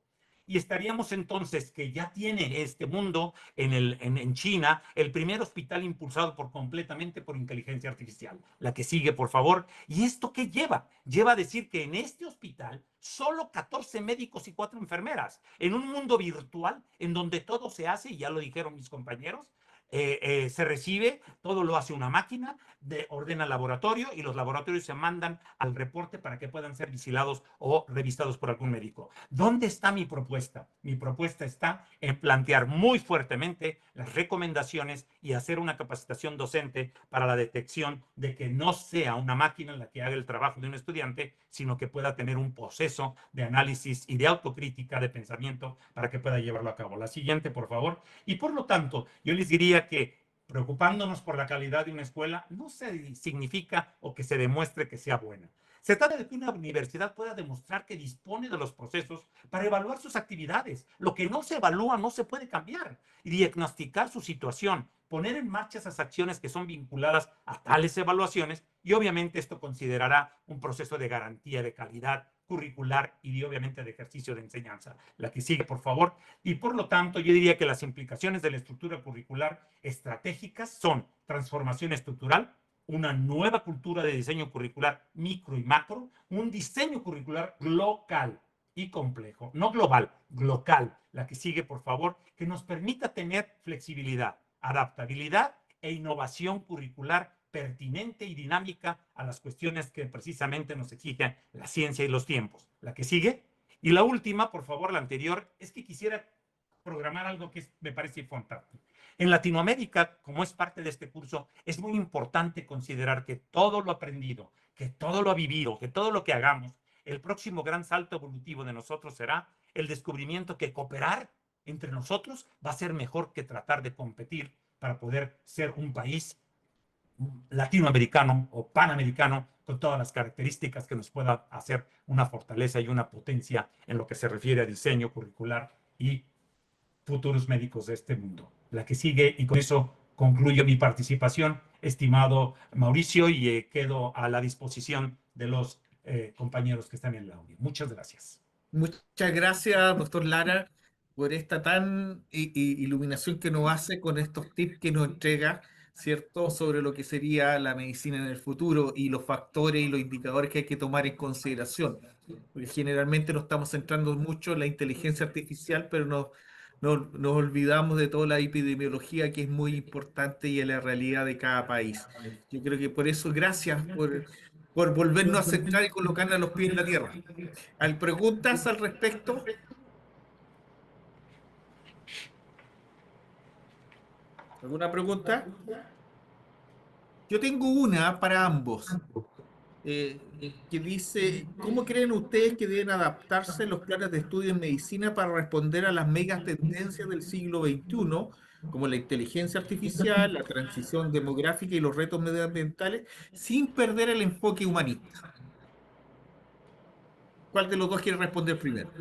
Y estaríamos entonces que ya tiene este mundo en China el primer hospital impulsado completamente por inteligencia artificial. La que sigue, por favor. ¿Y esto qué lleva? Lleva a decir que en este hospital solo 14 médicos y 4 enfermeras, en un mundo virtual en donde todo se hace, y ya lo dijeron mis compañeros, se recibe, todo lo hace una máquina, ordena el laboratorio y los laboratorios se mandan al reporte para que puedan ser vigilados o revisados por algún médico. ¿Dónde está mi propuesta? Mi propuesta está en plantear muy fuertemente las recomendaciones y hacer una capacitación docente para la detección de que no sea una máquina la que haga el trabajo de un estudiante, sino que pueda tener un proceso de análisis y de autocrítica, de pensamiento, para que pueda llevarlo a cabo. La siguiente, por favor. Y por lo tanto, yo les diría que preocupándonos por la calidad de una escuela no significa o que se demuestre que sea buena. Se trata de que una universidad pueda demostrar que dispone de los procesos para evaluar sus actividades. Lo que no se evalúa no se puede cambiar. Y diagnosticar su situación, poner en marcha esas acciones que son vinculadas a tales evaluaciones, y obviamente esto considerará un proceso de garantía de calidad curricular y obviamente de ejercicio de enseñanza. La que sigue, por favor. Y por lo tanto, yo diría que las implicaciones de la estructura curricular estratégicas son transformación estructural, una nueva cultura de diseño curricular micro y macro, un diseño curricular local y complejo, no global, local. La que sigue, por favor, que nos permita tener flexibilidad, adaptabilidad e innovación curricular pertinente y dinámica a las cuestiones que precisamente nos exigen la ciencia y los tiempos. La que sigue. Y la última, por favor, la anterior, es que quisiera programar algo que me parece fantástico. En Latinoamérica, como es parte de este curso, es muy importante considerar que todo lo aprendido, que todo lo vivido, que todo lo que hagamos, el próximo gran salto evolutivo de nosotros será el descubrimiento que cooperar entre nosotros va a ser mejor que tratar de competir para poder ser un país latinoamericano o panamericano con todas las características que nos pueda hacer una fortaleza y una potencia en lo que se refiere a diseño curricular y futuros médicos de este mundo. La que sigue, y con eso concluyo mi participación, estimado Mauricio, y quedo a la disposición de los compañeros que están en el audio. Muchas gracias. Muchas gracias, doctor Lara, por esta tan iluminación que nos hace con estos tips que nos entrega, ¿cierto?, sobre lo que sería la medicina en el futuro y los factores y los indicadores que hay que tomar en consideración. Porque generalmente nos estamos centrando mucho en la inteligencia artificial, pero nos olvidamos de toda la epidemiología que es muy importante y en la realidad de cada país. Yo creo que por eso, gracias por volvernos a centrar y colocarnos a los pies en la tierra. ¿Hay preguntas al respecto? ¿Alguna pregunta? Yo tengo una para ambos, que dice, ¿cómo creen ustedes que deben adaptarse los planes de estudio en medicina para responder a las megas tendencias del siglo XXI, como la inteligencia artificial, la transición demográfica y los retos medioambientales, sin perder el enfoque humanista? ¿Cuál de los dos quiere responder primero?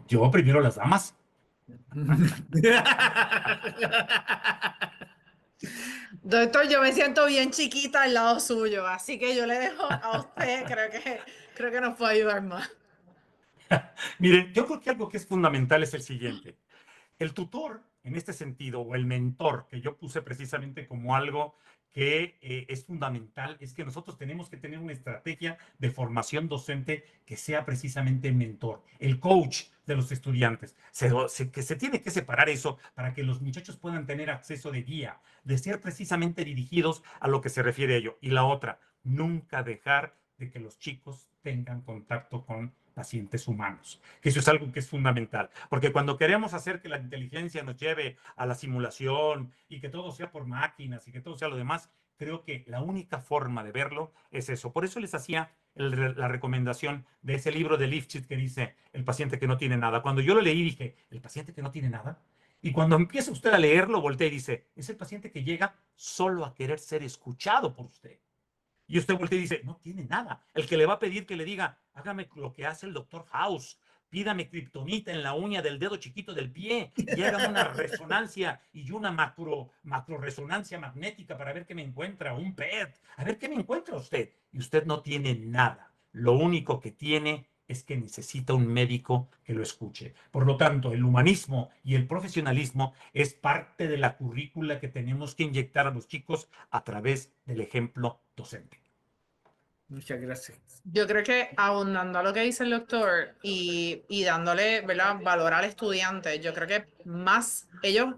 Yo primero las damas. Doctor, yo me siento bien chiquita al lado suyo, así que yo le dejo a usted, creo que nos puede ayudar más. Miren, yo creo que algo que es fundamental es el siguiente. El tutor, en este sentido, o el mentor, que yo puse precisamente como algo que es fundamental, es que nosotros tenemos que tener una estrategia de formación docente que sea precisamente mentor, el coach de los estudiantes, que se tiene que separar eso para que los muchachos puedan tener acceso de guía, de ser precisamente dirigidos a lo que se refiere a ello. Y la otra, nunca dejar de que los chicos tengan contacto con pacientes humanos, que eso es algo que es fundamental, porque cuando queremos hacer que la inteligencia nos lleve a la simulación y que todo sea por máquinas y que todo sea lo demás, creo que la única forma de verlo es eso. Por eso les hacía la recomendación de ese libro de Lifshitz que dice El paciente que no tiene nada. Cuando yo lo leí dije, ¿el paciente que no tiene nada? Y cuando empieza usted a leerlo, voltea y dice, es el paciente que llega solo a querer ser escuchado por usted. Y usted voltea y dice, no tiene nada. El que le va a pedir que le diga, hágame lo que hace el doctor House, pídame kriptonita en la uña del dedo chiquito del pie y hágame una resonancia y una macro resonancia magnética para ver qué me encuentra, un PET, a ver qué me encuentra usted. Y usted no tiene nada. Lo único que tiene es que necesita un médico que lo escuche. Por lo tanto, el humanismo y el profesionalismo es parte de la currícula que tenemos que inyectar a los chicos a través del ejemplo docente. Muchas gracias. Yo creo que abundando a lo que dice el doctor y dándole, ¿verdad?, valor al estudiante, yo creo que más ellos,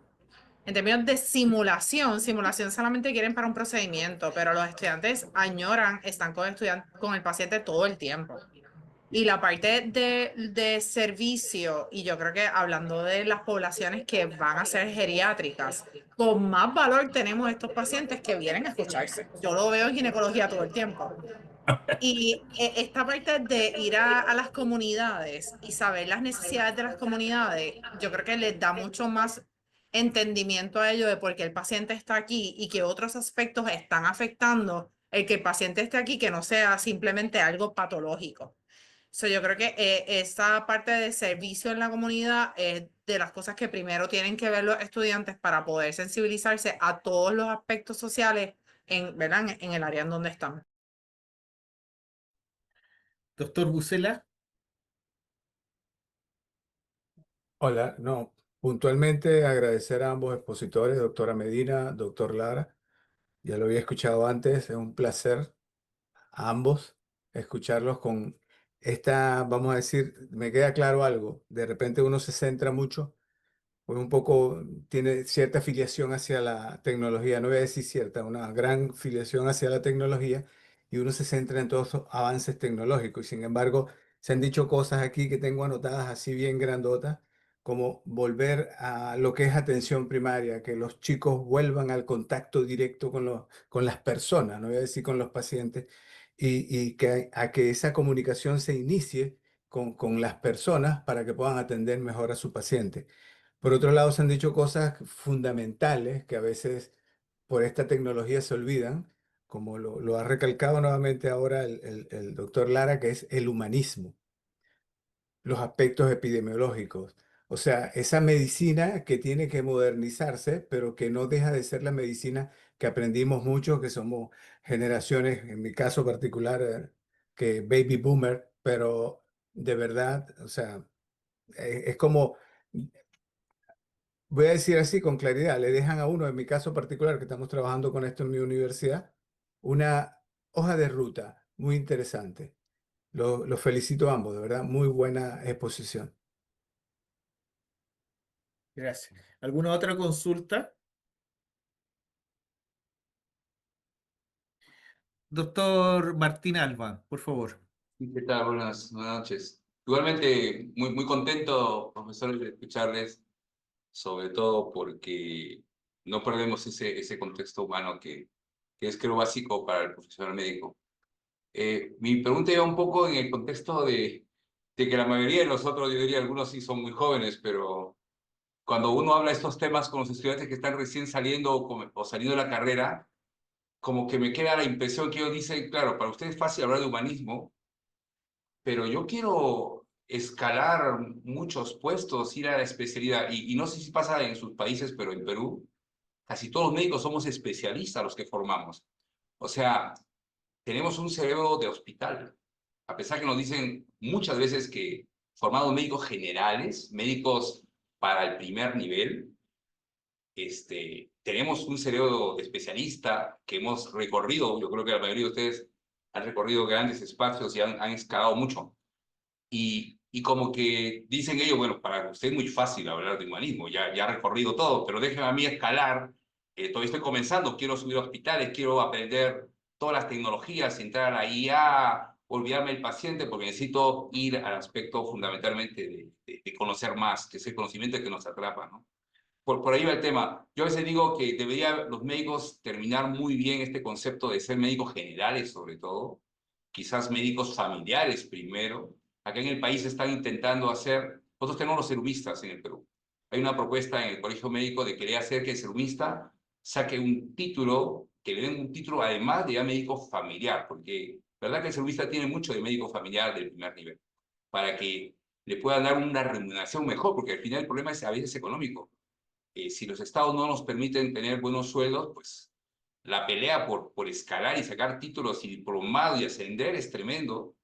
en términos de simulación solamente quieren para un procedimiento, pero los estudiantes añoran, están con el paciente todo el tiempo. Y la parte de servicio, y yo creo que hablando de las poblaciones que van a ser geriátricas, con más valor tenemos estos pacientes que vienen a escucharse. Yo lo veo en ginecología todo el tiempo. Y esta parte de ir a las comunidades y saber las necesidades de las comunidades, yo creo que les da mucho más entendimiento a ello de por qué el paciente está aquí y qué otros aspectos están afectando el que el paciente esté aquí, que no sea simplemente algo patológico. Yo creo que esa parte de servicio en la comunidad es de las cosas que primero tienen que ver los estudiantes para poder sensibilizarse a todos los aspectos sociales ¿verdad? En el área en donde están. Doctor Bucela. Hola, no, puntualmente agradecer a ambos expositores, doctora Medina, doctor Lara. Ya lo había escuchado antes, es un placer a ambos escucharlos con esta, vamos a decir, me queda claro algo, de repente uno se centra mucho, pues un poco tiene cierta filiación hacia la tecnología, no voy a decir cierta, una gran filiación hacia la tecnología y uno se centra en todos esos avances tecnológicos. Y sin embargo, se han dicho cosas aquí que tengo anotadas así bien grandotas, como volver a lo que es atención primaria, que los chicos vuelvan al contacto directo con las personas, no voy a decir con los pacientes, y que, a que esa comunicación se inicie con las personas para que puedan atender mejor a su paciente. Por otro lado, se han dicho cosas fundamentales que a veces por esta tecnología se olvidan, como lo ha recalcado nuevamente ahora el doctor Lara, que es el humanismo, los aspectos epidemiológicos. O sea, esa medicina que tiene que modernizarse, pero que no deja de ser la medicina que aprendimos mucho, que somos generaciones, en mi caso particular, que baby boomer, pero de verdad, o sea, es como voy a decir así con claridad, le dejan a uno, en mi caso particular, que estamos trabajando con esto en mi universidad, una hoja de ruta muy interesante. Los felicito a ambos, de verdad, muy buena exposición. Gracias. ¿Alguna otra consulta? Doctor Martín Alba, por favor. ¿Qué tal? Buenas noches. Igualmente, muy contento, profesores, de escucharles, sobre todo porque no perdemos ese contexto humano que es, creo, básico para el profesional médico. Mi pregunta iba un poco en el contexto de que la mayoría de nosotros, yo diría, algunos sí son muy jóvenes, pero cuando uno habla de estos temas con los estudiantes que están recién saliendo o saliendo de la carrera, como que me queda la impresión que ellos dicen, claro, para ustedes es fácil hablar de humanismo, pero yo quiero escalar muchos puestos, ir a la especialidad, y no sé si pasa en sus países, pero en Perú, casi todos los médicos somos especialistas los que formamos. O sea, tenemos un cerebro de hospital, a pesar que nos dicen muchas veces que formamos médicos generales, médicos para el primer nivel, tenemos un cerebro de especialista que hemos recorrido, yo creo que la mayoría de ustedes han recorrido grandes espacios y han escalado mucho. Y como que dicen ellos, bueno, para usted es muy fácil hablar de humanismo, ya ha recorrido todo, pero déjeme a mí escalar, todavía estoy comenzando, quiero subir a hospitales, quiero aprender todas las tecnologías, entrar a la IA, olvidarme del paciente, porque necesito ir al aspecto fundamentalmente de conocer más, que es el conocimiento que nos atrapa, ¿no? Por ahí va el tema. Yo a veces digo que deberían los médicos terminar muy bien este concepto de ser médicos generales, sobre todo, quizás médicos familiares primero. Acá en el país están intentando hacer, nosotros tenemos los serumistas en el Perú. Hay una propuesta en el Colegio Médico de querer hacer que el serumista saque un título, que le den un título además de ya médico familiar, porque verdad que el serumista tiene mucho de médico familiar del primer nivel, para que le puedan dar una remuneración mejor, porque al final el problema es a veces económico. Si los estados no nos permiten tener buenos sueldos, pues la pelea por escalar y sacar títulos y diplomados y ascender es tremendo.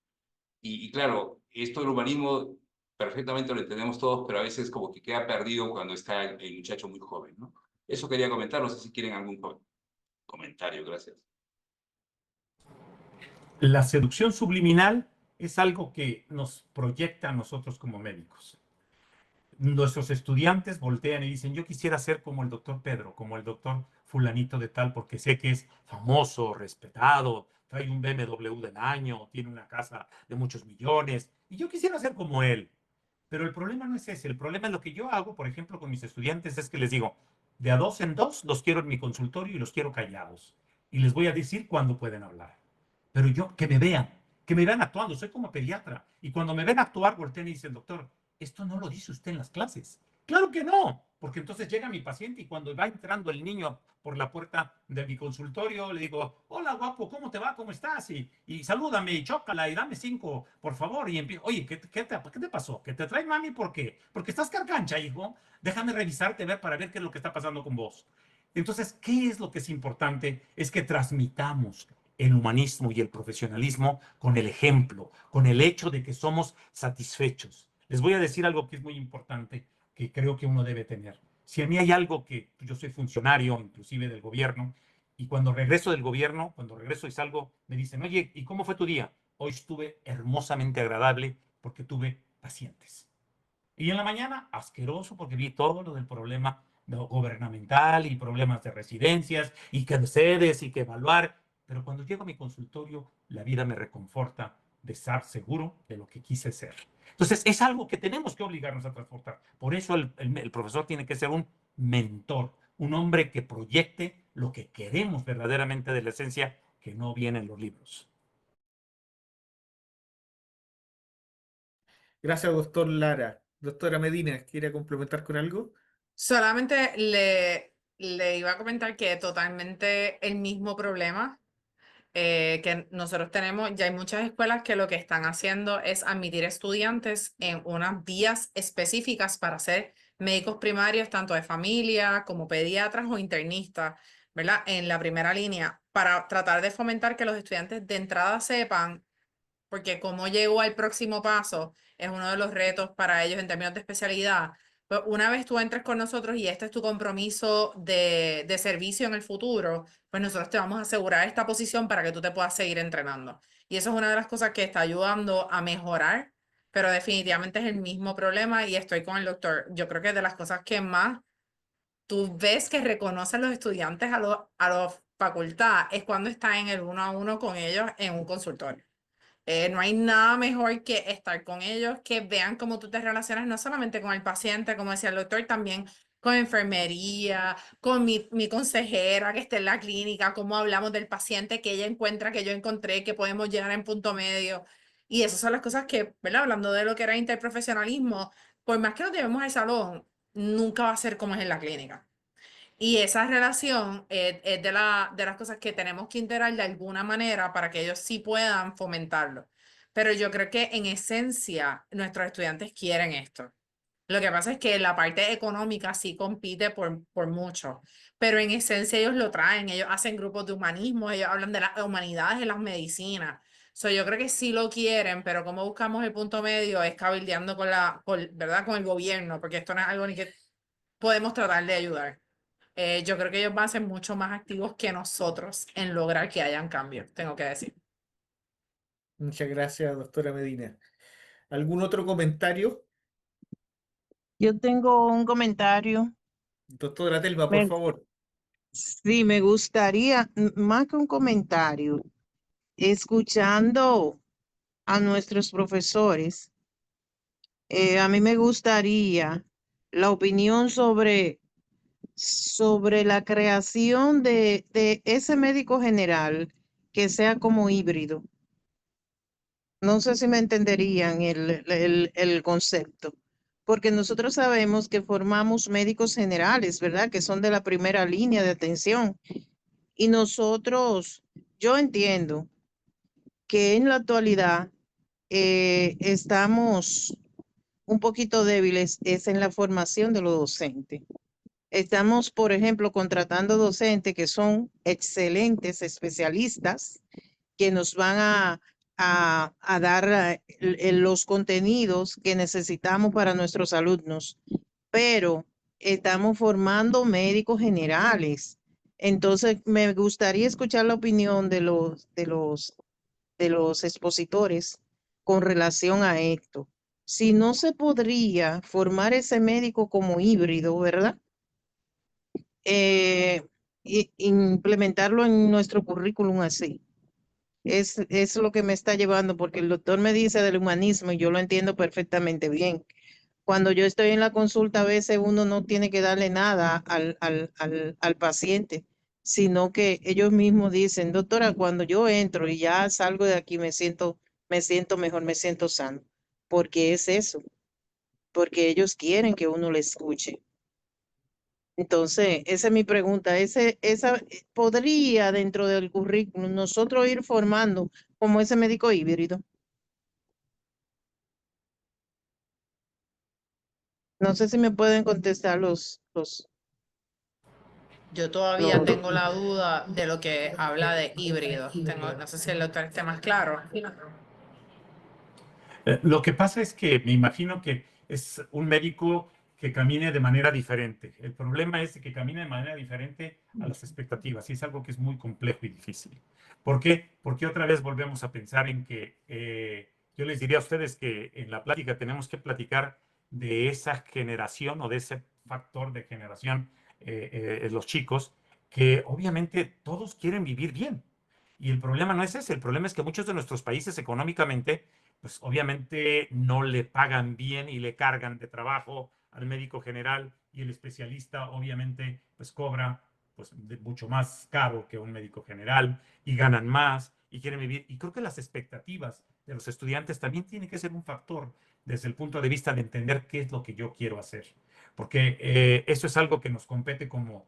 Y claro, esto del urbanismo perfectamente lo entendemos todos, pero a veces como que queda perdido cuando está el muchacho muy joven, ¿no? Eso quería comentar, no sé si quieren algún comentario, gracias. La seducción subliminal es algo que nos proyecta a nosotros como médicos. Nuestros estudiantes voltean y dicen, yo quisiera ser como el doctor Pedro, como el doctor fulanito de tal, porque sé que es famoso, respetado, trae un BMW del año, tiene una casa de muchos millones, y yo quisiera ser como él. Pero el problema no es ese, el problema es lo que yo hago, por ejemplo, con mis estudiantes, es que les digo, de a dos en dos los quiero en mi consultorio y los quiero callados. Y les voy a decir cuándo pueden hablar. Pero yo, que me vean actuando, soy como pediatra. Y cuando me ven actuar, voltean y dicen, doctor, esto no lo dice usted en las clases. Claro que no, porque entonces llega mi paciente y cuando va entrando el niño por la puerta de mi consultorio, le digo, hola guapo, ¿cómo te va? ¿Cómo estás? Y salúdame y chócala y dame 5, por favor. Y empiezo, oye, ¿qué te pasó? ¿Qué te trae mami? ¿Por qué? Porque estás carcancha, hijo. Déjame revisarte para ver qué es lo que está pasando con vos. Entonces, ¿qué es lo que es importante? Es que transmitamos el humanismo y el profesionalismo con el ejemplo, con el hecho de que somos satisfechos. Les voy a decir algo que es muy importante, que creo que uno debe tener. Si a mí hay algo que yo soy funcionario, inclusive del gobierno, y cuando regreso del gobierno, cuando regreso y salgo, me dicen, oye, ¿y cómo fue tu día? Hoy estuve hermosamente agradable porque tuve pacientes. Y en la mañana, asqueroso porque vi todo lo del problema gubernamental y problemas de residencias y que de sedes y que evaluar. Pero cuando llego a mi consultorio, la vida me reconforta de estar seguro de lo que quise ser. Entonces, es algo que tenemos que obligarnos a transportar. Por eso el profesor tiene que ser un mentor, un hombre que proyecte lo que queremos verdaderamente de la esencia que no viene en los libros. Gracias, doctor Lara. Doctora Medina, ¿quiere complementar con algo? Solamente le iba a comentar que totalmente el mismo problema que nosotros tenemos. Ya hay muchas escuelas que lo que están haciendo es admitir estudiantes en unas vías específicas para ser médicos primarios, tanto de familia como pediatras o internistas, ¿verdad? En la primera línea, para tratar de fomentar que los estudiantes de entrada sepan, porque cómo llegó al próximo paso es uno de los retos para ellos en términos de especialidad. Pues una vez tú entres con nosotros y este es tu compromiso de servicio en el futuro, pues nosotros te vamos a asegurar esta posición para que tú te puedas seguir entrenando. Y eso es una de las cosas que está ayudando a mejorar, pero definitivamente es el mismo problema y estoy con el doctor. Yo creo que de las cosas que más tú ves que reconocen los estudiantes a la facultad es cuando están en el 1-a-1 con ellos en un consultorio. No hay nada mejor que estar con ellos, que vean cómo tú te relacionas no solamente con el paciente, como decía el doctor, también con enfermería, con mi consejera que está en la clínica, cómo hablamos del paciente que ella encuentra, que yo encontré, que podemos llegar en punto medio. Y esas son las cosas que, ¿verdad? Hablando de lo que era interprofesionalismo, por más que nos llevemos al salón, nunca va a ser como es en la clínica. Y esa relación es de las cosas que tenemos que integrar de alguna manera para que ellos sí puedan fomentarlo. Pero yo creo que en esencia nuestros estudiantes quieren esto. Lo que pasa es que la parte económica sí compite por mucho, pero en esencia ellos lo traen, ellos hacen grupos de humanismo, ellos hablan de las humanidades y las medicinas. So, yo creo que sí lo quieren, pero como buscamos el punto medio es cabildeando ¿verdad? Con el gobierno, porque esto no es algo ni que podemos tratar de ayudar. Yo creo que ellos van a ser mucho más activos que nosotros en lograr que hayan cambios, tengo que decir. Muchas gracias, doctora Medina. ¿Algún otro comentario? Yo tengo un comentario. Doctora Telma, por Me- favor. sí, me gustaría, más que un comentario, escuchando a nuestros profesores, a mí me gustaría la opinión sobre la creación de ese médico general que sea como híbrido. No sé si me entenderían el concepto, porque nosotros sabemos que formamos médicos generales, ¿verdad? Que son de la primera línea de atención. Y nosotros, yo entiendo que en la actualidad estamos un poquito débiles, es en la formación de los docentes. Estamos, por ejemplo, contratando docentes que son excelentes especialistas que nos van a dar los contenidos que necesitamos para nuestros alumnos, pero estamos formando médicos generales. Entonces, me gustaría escuchar la opinión de los expositores con relación a esto. Si no se podría formar ese médico como híbrido, ¿verdad? Implementarlo en nuestro currículum así. Es lo que me está llevando, porque el doctor me dice del humanismo y yo lo entiendo perfectamente bien. Cuando yo estoy en la consulta, a veces uno no tiene que darle nada al paciente, sino que ellos mismos dicen, doctora, cuando yo entro y ya salgo de aquí, me siento mejor, me siento sano, porque es eso, porque ellos quieren que uno le escuche. Entonces, esa es mi pregunta. ¿Podría dentro del currículum nosotros ir formando como ese médico híbrido? No sé si me pueden contestar Yo todavía tengo la duda de lo que habla de híbrido. No sé si el doctor esté más claro. Lo que pasa es que me imagino que es un médico que camine de manera diferente. El problema es que camina de manera diferente a las expectativas y es algo que es muy complejo y difícil. ¿Por qué? Porque otra vez volvemos a pensar en que yo les diría a ustedes que en la plática tenemos que platicar de esa generación o de ese factor de generación, los chicos, que obviamente todos quieren vivir bien. Y el problema no es ese, el problema es que muchos de nuestros países económicamente pues obviamente no le pagan bien y le cargan de trabajo al médico general y el especialista obviamente pues cobra pues mucho más caro que un médico general y ganan más y quieren vivir. Y creo que las expectativas de los estudiantes también tienen que ser un factor desde el punto de vista de entender qué es lo que yo quiero hacer. Porque eso es algo que nos compete como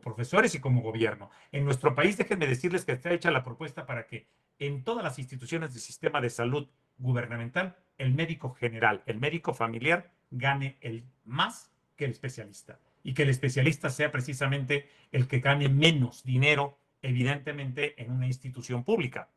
profesores y como gobierno. En nuestro país, déjenme decirles que está hecha la propuesta para que en todas las instituciones del sistema de salud gubernamental, el médico general, el médico familiar, gane el más que el especialista. Y que el especialista sea precisamente el que gane menos dinero, evidentemente, en una institución pública.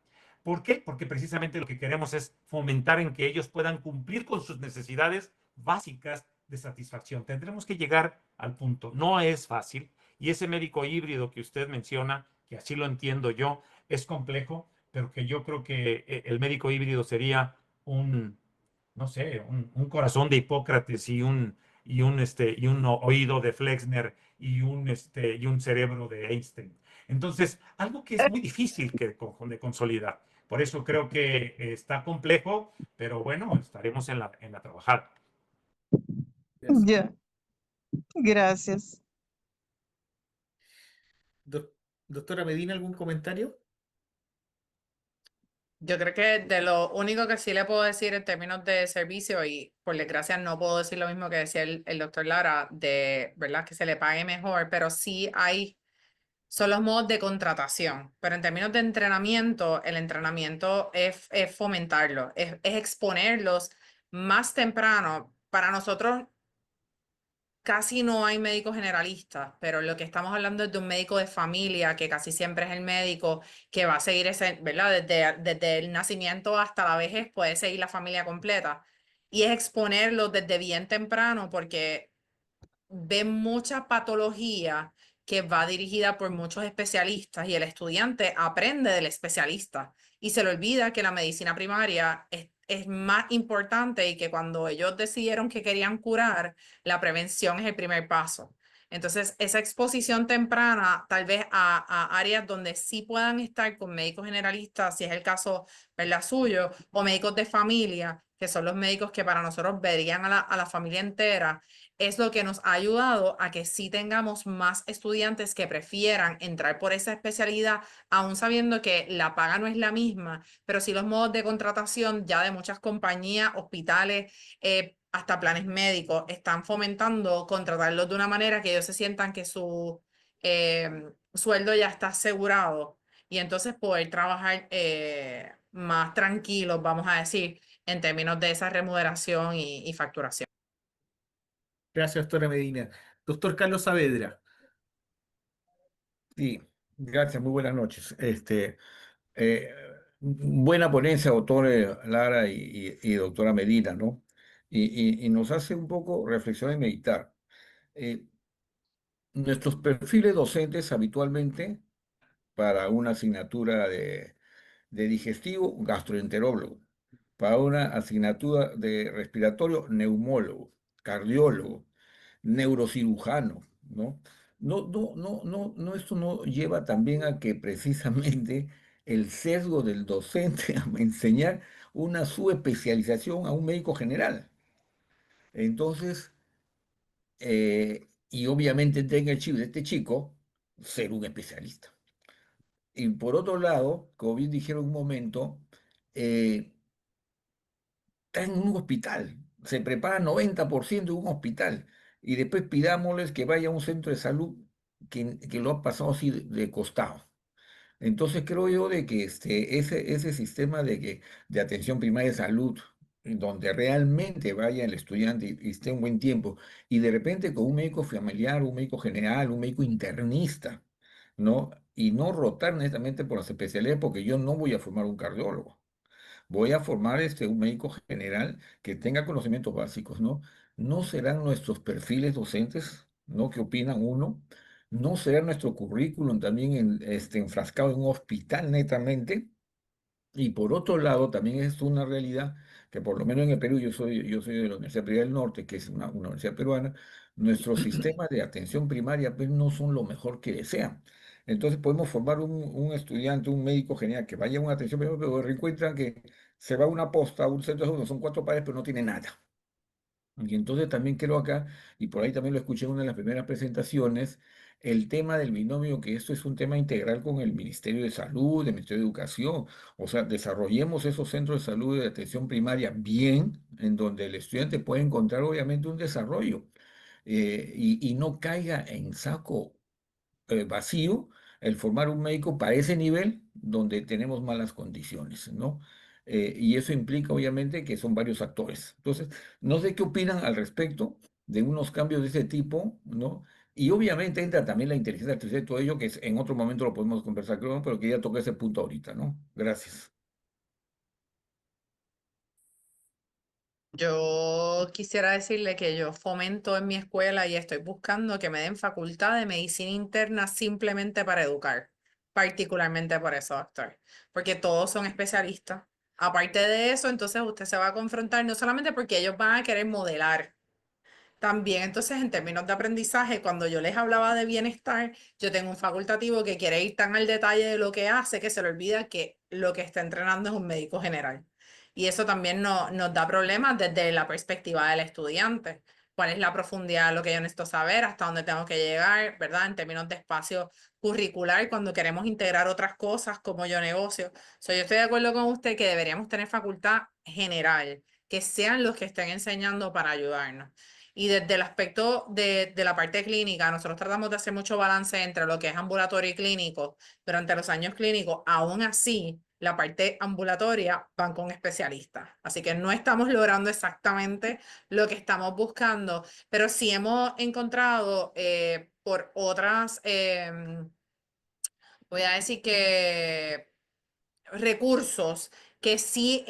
¿Por qué? Porque precisamente lo que queremos es fomentar en que ellos puedan cumplir con sus necesidades básicas de satisfacción. Tendremos que llegar al punto. No es fácil. Y ese médico híbrido que usted menciona, que así lo entiendo yo, es complejo, pero que yo creo que el médico híbrido sería un, no sé, un corazón de Hipócrates y un oído de Flexner y un cerebro de Einstein. Entonces, algo que es muy difícil de consolidar. Por eso creo que está complejo, pero bueno, estaremos en la trabajada. Gracias. Ya, gracias. Doctora Medina, ¿algún comentario? Yo creo que de lo único que sí le puedo decir en términos de servicio, y por desgracia no puedo decir lo mismo que decía el doctor Lara, de verdad que se le pague mejor, pero sí son los modos de contratación. Pero en términos de entrenamiento, el entrenamiento es fomentarlo, es exponerlos más temprano. Para nosotros casi no hay médicos generalistas, pero lo que estamos hablando es de un médico de familia, que casi siempre es el médico que va a seguir ese, ¿verdad? Desde el nacimiento hasta la vejez puede seguir la familia completa. Y es exponerlo desde bien temprano porque ve mucha patología que va dirigida por muchos especialistas y el estudiante aprende del especialista y se le olvida que la medicina primaria es más importante y que cuando ellos decidieron que querían curar, la prevención es el primer paso. Entonces, esa exposición temprana, tal vez a áreas donde sí puedan estar con médicos generalistas, si es el caso, ¿verdad? Suyo, o médicos de familia, que son los médicos que para nosotros verían a la familia entera, es lo que nos ha ayudado a que sí tengamos más estudiantes que prefieran entrar por esa especialidad, aún sabiendo que la paga no es la misma, pero sí los modos de contratación ya de muchas compañías, hospitales, hasta planes médicos, están fomentando contratarlos de una manera que ellos se sientan que su sueldo ya está asegurado y entonces poder trabajar más tranquilos, vamos a decir, en términos de esa remuneración y facturación. Gracias, doctora Medina. Doctor Carlos Saavedra. Sí, gracias, muy buenas noches. Eh, Buena ponencia, doctor Lara y doctora Medina, ¿no? Y nos hace un poco reflexionar y meditar. Eh, Nuestros perfiles docentes habitualmente para una asignatura de digestivo, gastroenterólogo, para una asignatura de respiratorio, neumólogo, cardiólogo, neurocirujano, ¿no? Esto no lleva también a que precisamente el sesgo del docente a enseñar una subespecialización a un médico general. Entonces, y obviamente tenga el chip de este chico ser un especialista. Y por otro lado, como bien dijeron un momento, eh, está en un hospital, se prepara 90% en un hospital. y después pidámosles que vaya a un centro de salud que lo ha pasado así de costado. Entonces creo yo de que ese sistema de atención primaria de salud, en donde realmente vaya el estudiante y esté un buen tiempo, y de repente con un médico familiar, un médico general, un médico internista, ¿no? Y no rotar netamente por las especialidades, porque yo no voy a formar un cardiólogo. Voy a formar un médico general que tenga conocimientos básicos, ¿no? No serán nuestros perfiles docentes, ¿no? ¿Qué opinan uno? No será nuestro currículum también enfrascado en un hospital netamente. Y por otro lado, también es una realidad que por lo menos en el Perú, yo soy de la Universidad Privada del Norte, que es una universidad peruana, nuestros sistemas de atención primaria pues, no son lo mejor que desean. Entonces podemos formar un estudiante, un médico general que vaya a una atención primaria, pero encuentran que se va a una posta, a un centro de salud, son 4 pares, pero no tiene nada. Y entonces también creo acá, y por ahí también lo escuché en una de las primeras presentaciones, el tema del binomio, que esto es un tema integral con el Ministerio de Salud, el Ministerio de Educación. O sea, desarrollemos esos centros de salud de atención primaria bien, en donde el estudiante puede encontrar obviamente un desarrollo y no caiga en saco vacío el formar un médico para ese nivel donde tenemos malas condiciones, ¿no? Y eso implica obviamente que son varios actores. Entonces, no sé qué opinan al respecto de unos cambios de ese tipo, ¿no? Y obviamente entra también la inteligencia artificial y todo ello, que en otro momento lo podemos conversar, creo, pero que ya toqué ese punto ahorita, ¿no? Gracias. Yo quisiera decirle que yo fomento en mi escuela y estoy buscando que me den facultad de medicina interna simplemente para educar, particularmente por eso, doctor, porque todos son especialistas. Aparte de eso, entonces usted se va a confrontar no solamente porque ellos van a querer modelar, también entonces en términos de aprendizaje, cuando yo les hablaba de bienestar, yo tengo un facultativo que quiere ir tan al detalle de lo que hace que se le olvida que lo que está entrenando es un médico general. Y eso también nos da problemas desde la perspectiva del estudiante. ¿Cuál es la profundidad de lo que yo necesito saber? ¿Hasta dónde tengo que llegar? ¿Verdad? En términos de espacio curricular, cuando queremos integrar otras cosas como yo negocio. Yo estoy de acuerdo con usted que deberíamos tener facultad general, que sean los que estén enseñando para ayudarnos. Y desde el aspecto de la parte clínica, nosotros tratamos de hacer mucho balance entre lo que es ambulatorio y clínico. Durante los años clínicos, aún así, la parte ambulatoria van con especialistas. Así que no estamos logrando exactamente lo que estamos buscando, pero sí hemos encontrado por otras, voy a decir que recursos que sí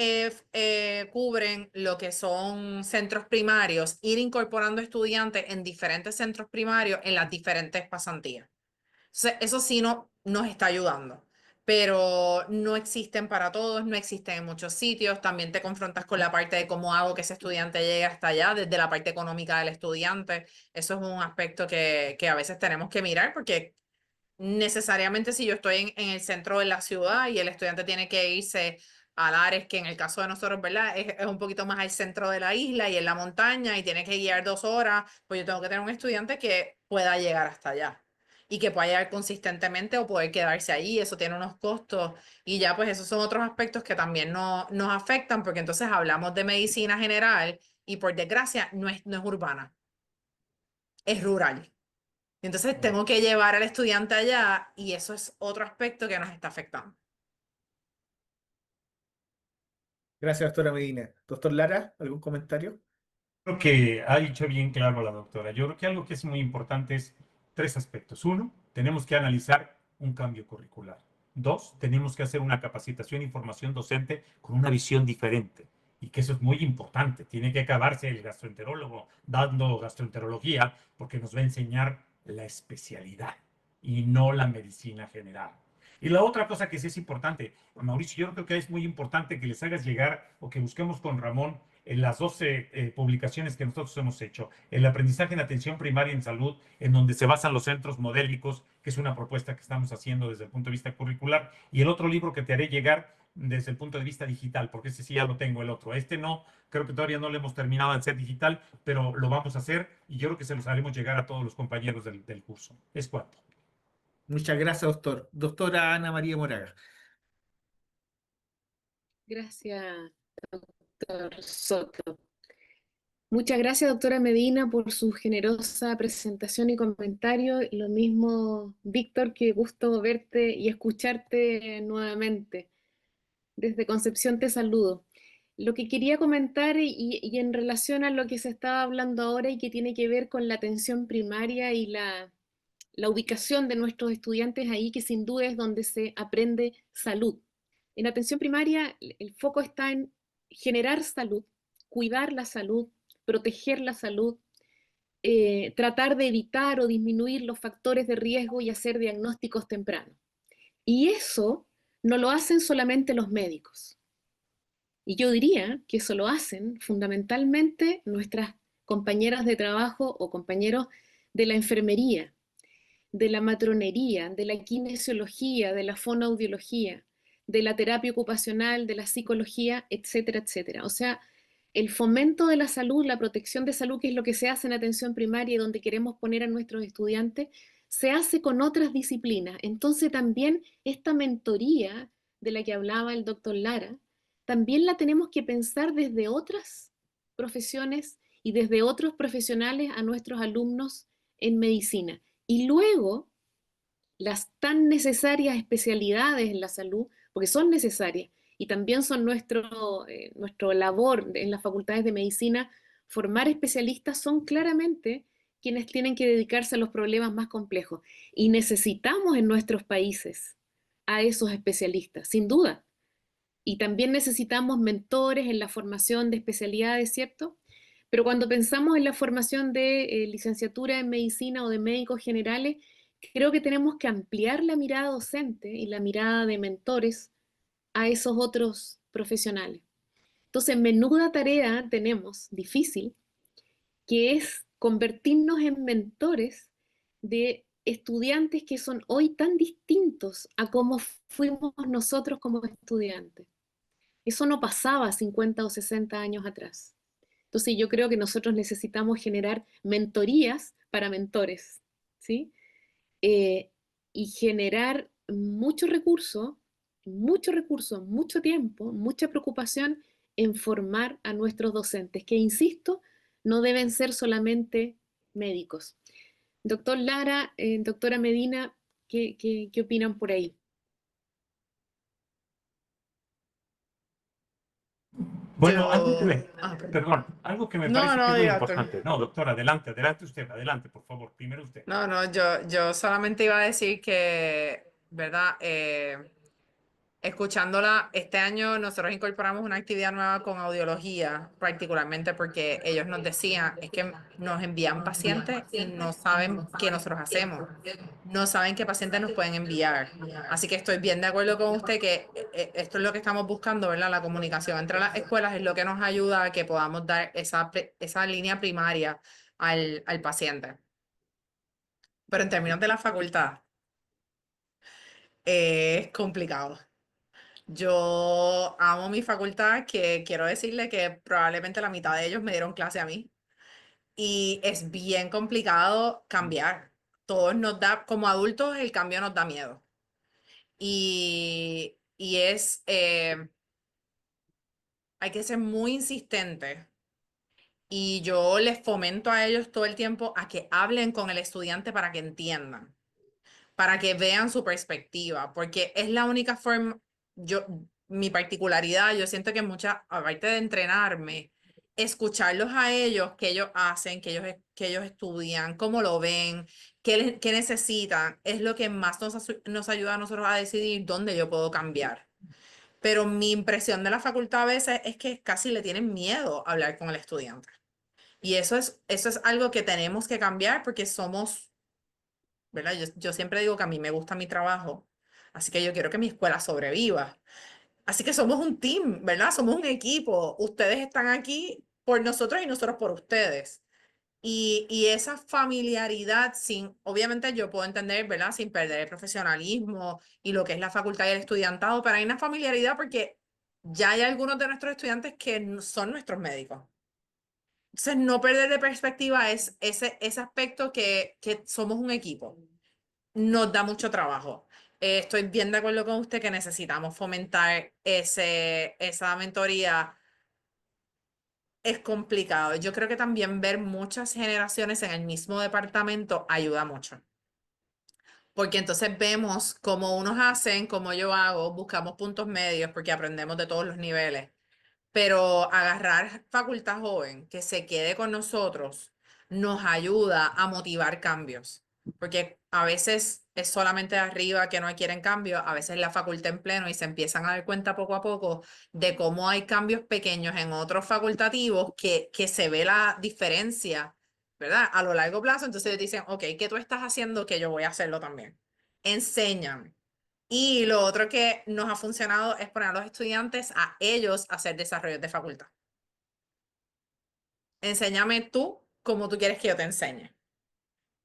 cubren lo que son centros primarios, ir incorporando estudiantes en diferentes centros primarios en las diferentes pasantías. Eso sí nos está ayudando, pero no existen para todos, no existen en muchos sitios. También te confrontas con la parte de cómo hago que ese estudiante llegue hasta allá, desde la parte económica del estudiante. Eso es un aspecto que a veces tenemos que mirar porque necesariamente si yo estoy en el centro de la ciudad y el estudiante tiene que irse a Lares, que en el caso de nosotros, ¿verdad? Es un poquito más al centro de la isla y en la montaña y tiene que guiar 2 horas, pues yo tengo que tener un estudiante que pueda llegar hasta allá y que pueda llegar consistentemente o poder quedarse allí. Eso tiene unos costos y ya pues esos son otros aspectos que también nos afectan porque entonces hablamos de medicina general y por desgracia no es urbana, es rural. Entonces tengo que llevar al estudiante allá y eso es otro aspecto que nos está afectando. Gracias, doctora Medina. Doctor Lara, ¿algún comentario? Creo que ha dicho bien claro la doctora. Yo creo que algo que es muy importante es 3 aspectos. 1, tenemos que analizar un cambio curricular. 2, tenemos que hacer una capacitación y formación docente con una visión diferente. Y que eso es muy importante. Tiene que acabarse el gastroenterólogo dando gastroenterología porque nos va a enseñar la especialidad y no la medicina general. Y la otra cosa que sí es importante, Mauricio, yo creo que es muy importante que les hagas llegar o que busquemos con Ramón en las 12 publicaciones que nosotros hemos hecho, el aprendizaje en atención primaria en salud, en donde se basan los centros modélicos, que es una propuesta que estamos haciendo desde el punto de vista curricular, y el otro libro que te haré llegar desde el punto de vista digital, porque ese sí ya lo tengo, el otro. Este no, creo que todavía no lo hemos terminado en ser digital, pero lo vamos a hacer y yo creo que se los haremos llegar a todos los compañeros del curso. Es cuanto. Muchas gracias, doctor. Doctora Ana María Moraga. Gracias, doctor Soto. Muchas gracias, doctora Medina, por su generosa presentación y comentario. Lo mismo, Víctor, qué gusto verte y escucharte nuevamente. Desde Concepción te saludo. Lo que quería comentar y en relación a lo que se estaba hablando ahora y que tiene que ver con la atención primaria y la ubicación de nuestros estudiantes ahí, que sin duda es donde se aprende salud. En atención primaria, el foco está en generar salud, cuidar la salud, proteger la salud, tratar de evitar o disminuir los factores de riesgo y hacer diagnósticos tempranos. Y eso no lo hacen solamente los médicos. Y yo diría que eso lo hacen fundamentalmente nuestras compañeras de trabajo o compañeros de la enfermería, de la matronería, de la kinesiología, de la fonoaudiología, de la terapia ocupacional, de la psicología, etcétera, etcétera. O sea, el fomento de la salud, la protección de salud, que es lo que se hace en atención primaria y donde queremos poner a nuestros estudiantes, se hace con otras disciplinas. Entonces también esta mentoría de la que hablaba el doctor Lara, también la tenemos que pensar desde otras profesiones y desde otros profesionales a nuestros alumnos en medicina. Y luego, las tan necesarias especialidades en la salud, porque son necesarias, y también son nuestro labor en las facultades de medicina, formar especialistas son claramente quienes tienen que dedicarse a los problemas más complejos. Y necesitamos en nuestros países a esos especialistas, sin duda. Y también necesitamos mentores en la formación de especialidades, ¿cierto? Pero cuando pensamos en la formación de licenciatura en medicina o de médicos generales, creo que tenemos que ampliar la mirada docente y la mirada de mentores a esos otros profesionales. Entonces, menuda tarea tenemos, difícil, que es convertirnos en mentores de estudiantes que son hoy tan distintos a como fuimos nosotros como estudiantes. Eso no pasaba 50 o 60 años atrás. Entonces yo creo que nosotros necesitamos generar mentorías para mentores, ¿sí? Eh, y generar mucho recurso, mucho tiempo, mucha preocupación en formar a nuestros docentes, que insisto, no deben ser solamente médicos. Doctor Lara, doctora Medina, ¿qué opinan por ahí? Bueno, perdón, algo que me No, parece no, que es muy diga, doctor. importante. No, doctora, adelante, adelante usted, adelante, por favor, primero usted. No, no, yo solamente iba a decir que, ¿verdad? Escuchándola, este año nosotros incorporamos una actividad nueva con audiología, particularmente porque ellos nos decían, es que nos envían pacientes y no saben qué nosotros hacemos, no saben qué pacientes nos pueden enviar. Así que estoy bien de acuerdo con usted que esto es lo que estamos buscando, ¿verdad? La comunicación entre las escuelas es lo que nos ayuda a que podamos dar esa línea primaria al paciente. Pero en términos de la facultad, es complicado. Yo amo mi facultad, que quiero decirle que probablemente la mitad de ellos me dieron clase a mí. Y es bien complicado cambiar. Todos nos da, como adultos, el cambio nos da miedo. Y hay que ser muy insistente. Y yo les fomento a ellos todo el tiempo a que hablen con el estudiante para que entiendan, para que vean su perspectiva, porque es la única forma, mi particularidad, yo siento que muchas, aparte de entrenarme, escucharlos a ellos, qué ellos hacen, que ellos estudian, cómo lo ven, qué necesitan, es lo que más nos ayuda a nosotros a decidir dónde yo puedo cambiar. Pero mi impresión de la facultad a veces es que casi le tienen miedo a hablar con el estudiante. Y eso es algo que tenemos que cambiar porque somos, ¿verdad? Yo siempre digo que a mí me gusta mi trabajo, así que yo quiero que mi escuela sobreviva. Así que somos un team, ¿verdad? Somos un equipo. Ustedes están aquí por nosotros y nosotros por ustedes. Y esa familiaridad, obviamente yo puedo entender, ¿verdad? Sin perder el profesionalismo y lo que es la facultad y el estudiantado, pero hay una familiaridad porque ya hay algunos de nuestros estudiantes que son nuestros médicos. Entonces, no perder de perspectiva es ese aspecto que somos un equipo. Nos da mucho trabajo. Estoy bien de acuerdo con usted que necesitamos fomentar esa mentoría es complicado. Yo creo que también ver muchas generaciones en el mismo departamento ayuda mucho. Porque entonces vemos cómo unos hacen, cómo yo hago, buscamos puntos medios porque aprendemos de todos los niveles. Pero agarrar facultad joven que se quede con nosotros nos ayuda a motivar cambios. Porque a veces es solamente de arriba que no quieren cambio, a veces la facultad en pleno y se empiezan a dar cuenta poco a poco de cómo hay cambios pequeños en otros facultativos que se ve la diferencia, ¿verdad? A lo largo plazo, entonces dicen, ok, ¿qué tú estás haciendo que yo voy a hacerlo también? Enséñame. Y lo otro que nos ha funcionado es poner a los estudiantes a ellos a hacer desarrollos de facultad. Enséñame tú cómo tú quieres que yo te enseñe.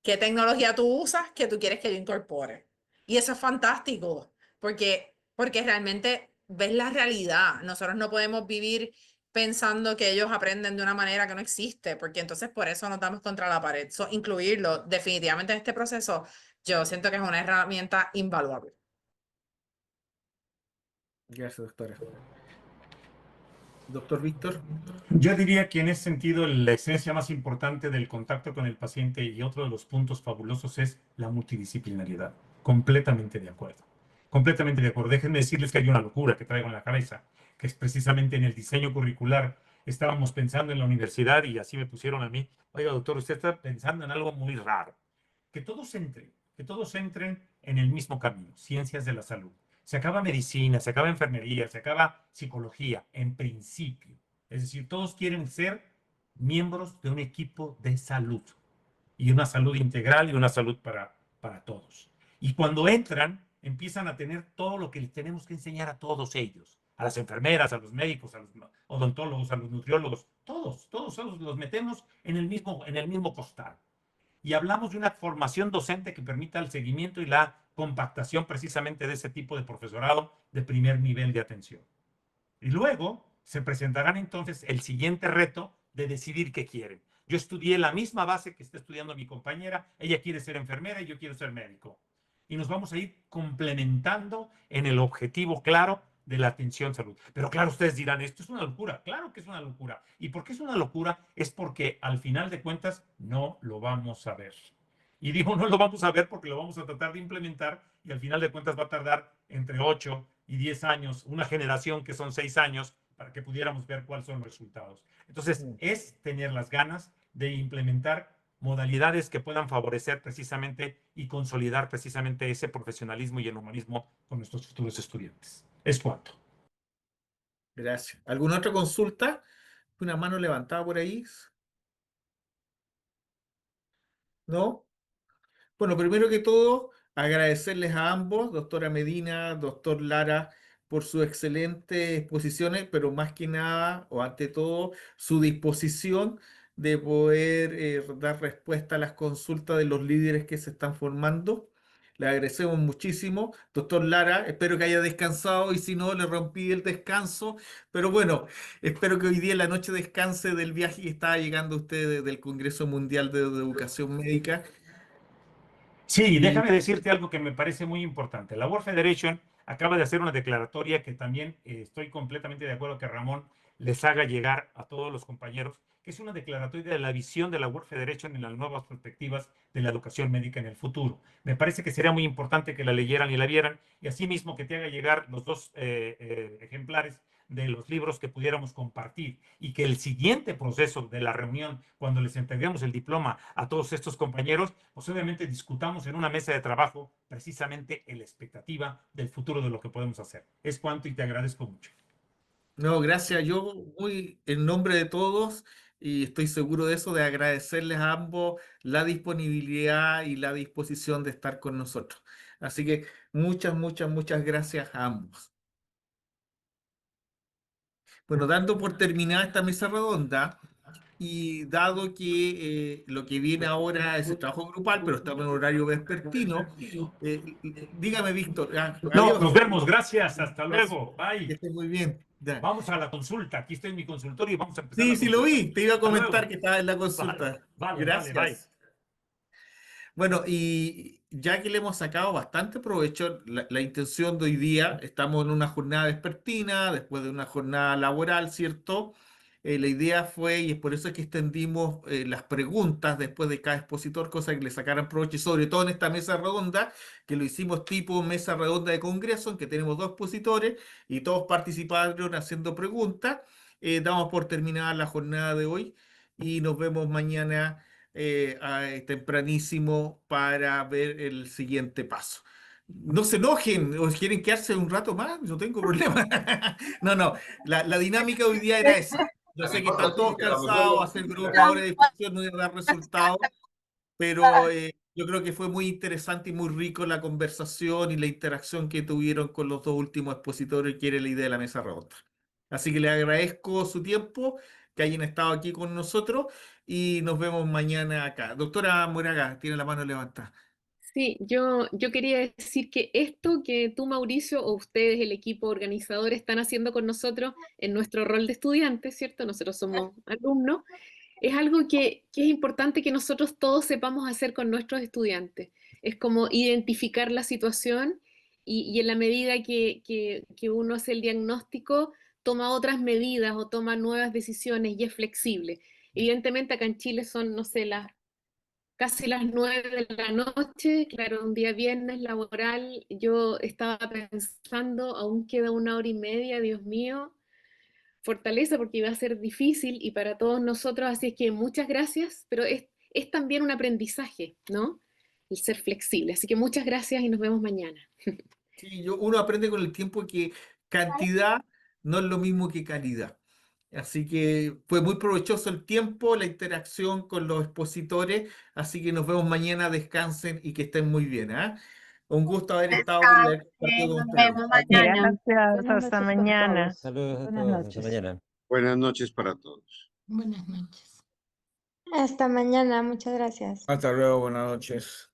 ¿Qué tecnología tú usas que tú quieres que yo incorpore? Y eso es fantástico, porque realmente ves la realidad. Nosotros no podemos vivir pensando que ellos aprenden de una manera que no existe, porque entonces por eso nos damos contra la pared. Incluirlo definitivamente en este proceso, yo siento que es una herramienta invaluable. Gracias, doctora. Doctor Víctor. Yo diría que en ese sentido la esencia más importante del contacto con el paciente y otro de los puntos fabulosos es la multidisciplinariedad. Completamente de acuerdo. Completamente de acuerdo. Déjenme decirles que hay una locura que traigo en la cabeza, que es precisamente en el diseño curricular. Estábamos pensando en la universidad y así me pusieron a mí. Oiga, doctor, usted está pensando en algo muy raro. Que todos entren en el mismo camino, ciencias de la salud. Se acaba medicina, se acaba enfermería, se acaba psicología, en principio. Es decir, todos quieren ser miembros de un equipo de salud y una salud integral y una salud para todos. Y cuando entran, empiezan a tener todo lo que les tenemos que enseñar a todos ellos, a las enfermeras, a los médicos, a los odontólogos, a los nutriólogos, todos los metemos en el mismo costal. Y hablamos de una formación docente que permita el seguimiento y la compactación precisamente de ese tipo de profesorado de primer nivel de atención. Y luego se presentarán entonces el siguiente reto de decidir qué quieren. Yo estudié la misma base que está estudiando mi compañera, ella quiere ser enfermera y yo quiero ser médico. Y nos vamos a ir complementando en el objetivo claro de la atención salud. Pero claro, ustedes dirán, esto es una locura. Claro que es una locura. ¿Y por qué es una locura? Es porque al final de cuentas no lo vamos a ver. Y digo, no lo vamos a ver porque lo vamos a tratar de implementar y al final de cuentas va a tardar entre 8 y 10 años, una generación que son 6 años, para que pudiéramos ver cuáles son los resultados. Entonces, es tener las ganas de implementar modalidades que puedan favorecer precisamente y consolidar precisamente ese profesionalismo y el humanismo con nuestros futuros estudiantes. Es cuanto. Gracias. ¿Alguna otra consulta? Una mano levantada por ahí. ¿No? Bueno, primero que todo, agradecerles a ambos, doctora Medina, doctor Lara, por sus excelentes exposiciones, pero más que nada, o ante todo, su disposición de poder dar respuesta a las consultas de los líderes que se están formando. Le agradecemos muchísimo. Doctor Lara, espero que haya descansado y si no, le rompí el descanso. Pero bueno, espero que hoy día en la noche descanse del viaje que estaba llegando usted del Congreso Mundial de Educación Médica. Sí, Y déjame decirte algo que me parece muy importante. La World Federation acaba de hacer una declaratoria que también estoy completamente de acuerdo que Ramón les haga llegar a todos los compañeros, que es una declaratoria de la visión de la World Federation en las nuevas perspectivas de la educación médica en el futuro. Me parece que sería muy importante que la leyeran y la vieran, y asimismo que te haga llegar los dos ejemplares de los libros que pudiéramos compartir y que el siguiente proceso de la reunión, cuando les entreguemos el diploma a todos estos compañeros, pues obviamente discutamos en una mesa de trabajo precisamente la expectativa del futuro de lo que podemos hacer. Es cuanto y te agradezco mucho. no, gracias. Yo muy en nombre de todos y estoy seguro de eso, de agradecerles a ambos la disponibilidad y la disposición de estar con nosotros. Así que muchas gracias a ambos. Bueno, dando por terminada esta mesa redonda y dado que lo que viene ahora es el trabajo grupal, pero estamos en horario vespertino, dígame, Víctor, No, adiós. nos vemos. Gracias. Hasta luego. Que Bye. esté muy bien. Ya. Vamos a la consulta. Aquí estoy en mi consultorio y vamos a empezar Sí, la sí lo consulta. vi. Te iba a Hasta comentar luego. que estaba en la Vale, consulta. vale, bye. Gracias. Bueno, y ya que le hemos sacado bastante provecho, la intención de hoy día, estamos en una jornada vespertina, después de una jornada laboral, ¿cierto? La idea fue, y es por eso que extendimos las preguntas después de cada expositor, cosa que le sacaran provecho, y sobre todo en esta mesa redonda, que lo hicimos tipo mesa redonda de congreso, en que tenemos dos expositores y todos participaron haciendo preguntas. Damos por terminada la jornada de hoy y nos vemos mañana tempranísimo para ver el siguiente paso. No se enojen, o quieren quedarse un rato más, no tengo problema. No, no, la dinámica de hoy día era esa. Yo sé que están todos cansados, hacer grupo ahora de discusión no iba a dar resultados, pero yo creo que fue muy interesante y muy rico la conversación y la interacción que tuvieron con los dos últimos expositores, que era la idea de la mesa redonda. Así que les agradezco su tiempo, que hayan estado aquí con nosotros y nos vemos mañana acá. Doctora Moraga, tiene la mano levantada. Sí, yo quería decir que esto que tú, Mauricio, o ustedes, el equipo organizador, están haciendo con nosotros en nuestro rol de estudiantes, ¿cierto? Nosotros somos alumnos. Es algo que es importante que nosotros todos sepamos hacer con nuestros estudiantes. Es como identificar la situación y en la medida que uno hace el diagnóstico, toma otras medidas o toma nuevas decisiones y es flexible. Evidentemente acá en Chile son, no sé, casi las 9 de la noche, claro, un día viernes laboral. Yo estaba pensando, aún queda 1 hora y media, Dios mío, fortaleza porque iba a ser difícil y para todos nosotros, así es que muchas gracias, pero es también un aprendizaje, ¿no? El ser flexible. Así que muchas gracias y nos vemos mañana. Sí, uno aprende con el tiempo que cantidad no es lo mismo que calidad. Así que fue muy provechoso el tiempo, la interacción con los expositores. Así que nos vemos mañana, descansen y que estén muy bien, ¿ah? Un gusto haber estado y haber compartido con Nos ustedes. vemos mañana. Gracias, Buenas hasta noches con mañana. todos. Saludos a Buenas todos. Hasta noches. mañana. Buenas noches para todos. Buenas noches. Hasta mañana, muchas gracias. Hasta luego, buenas noches.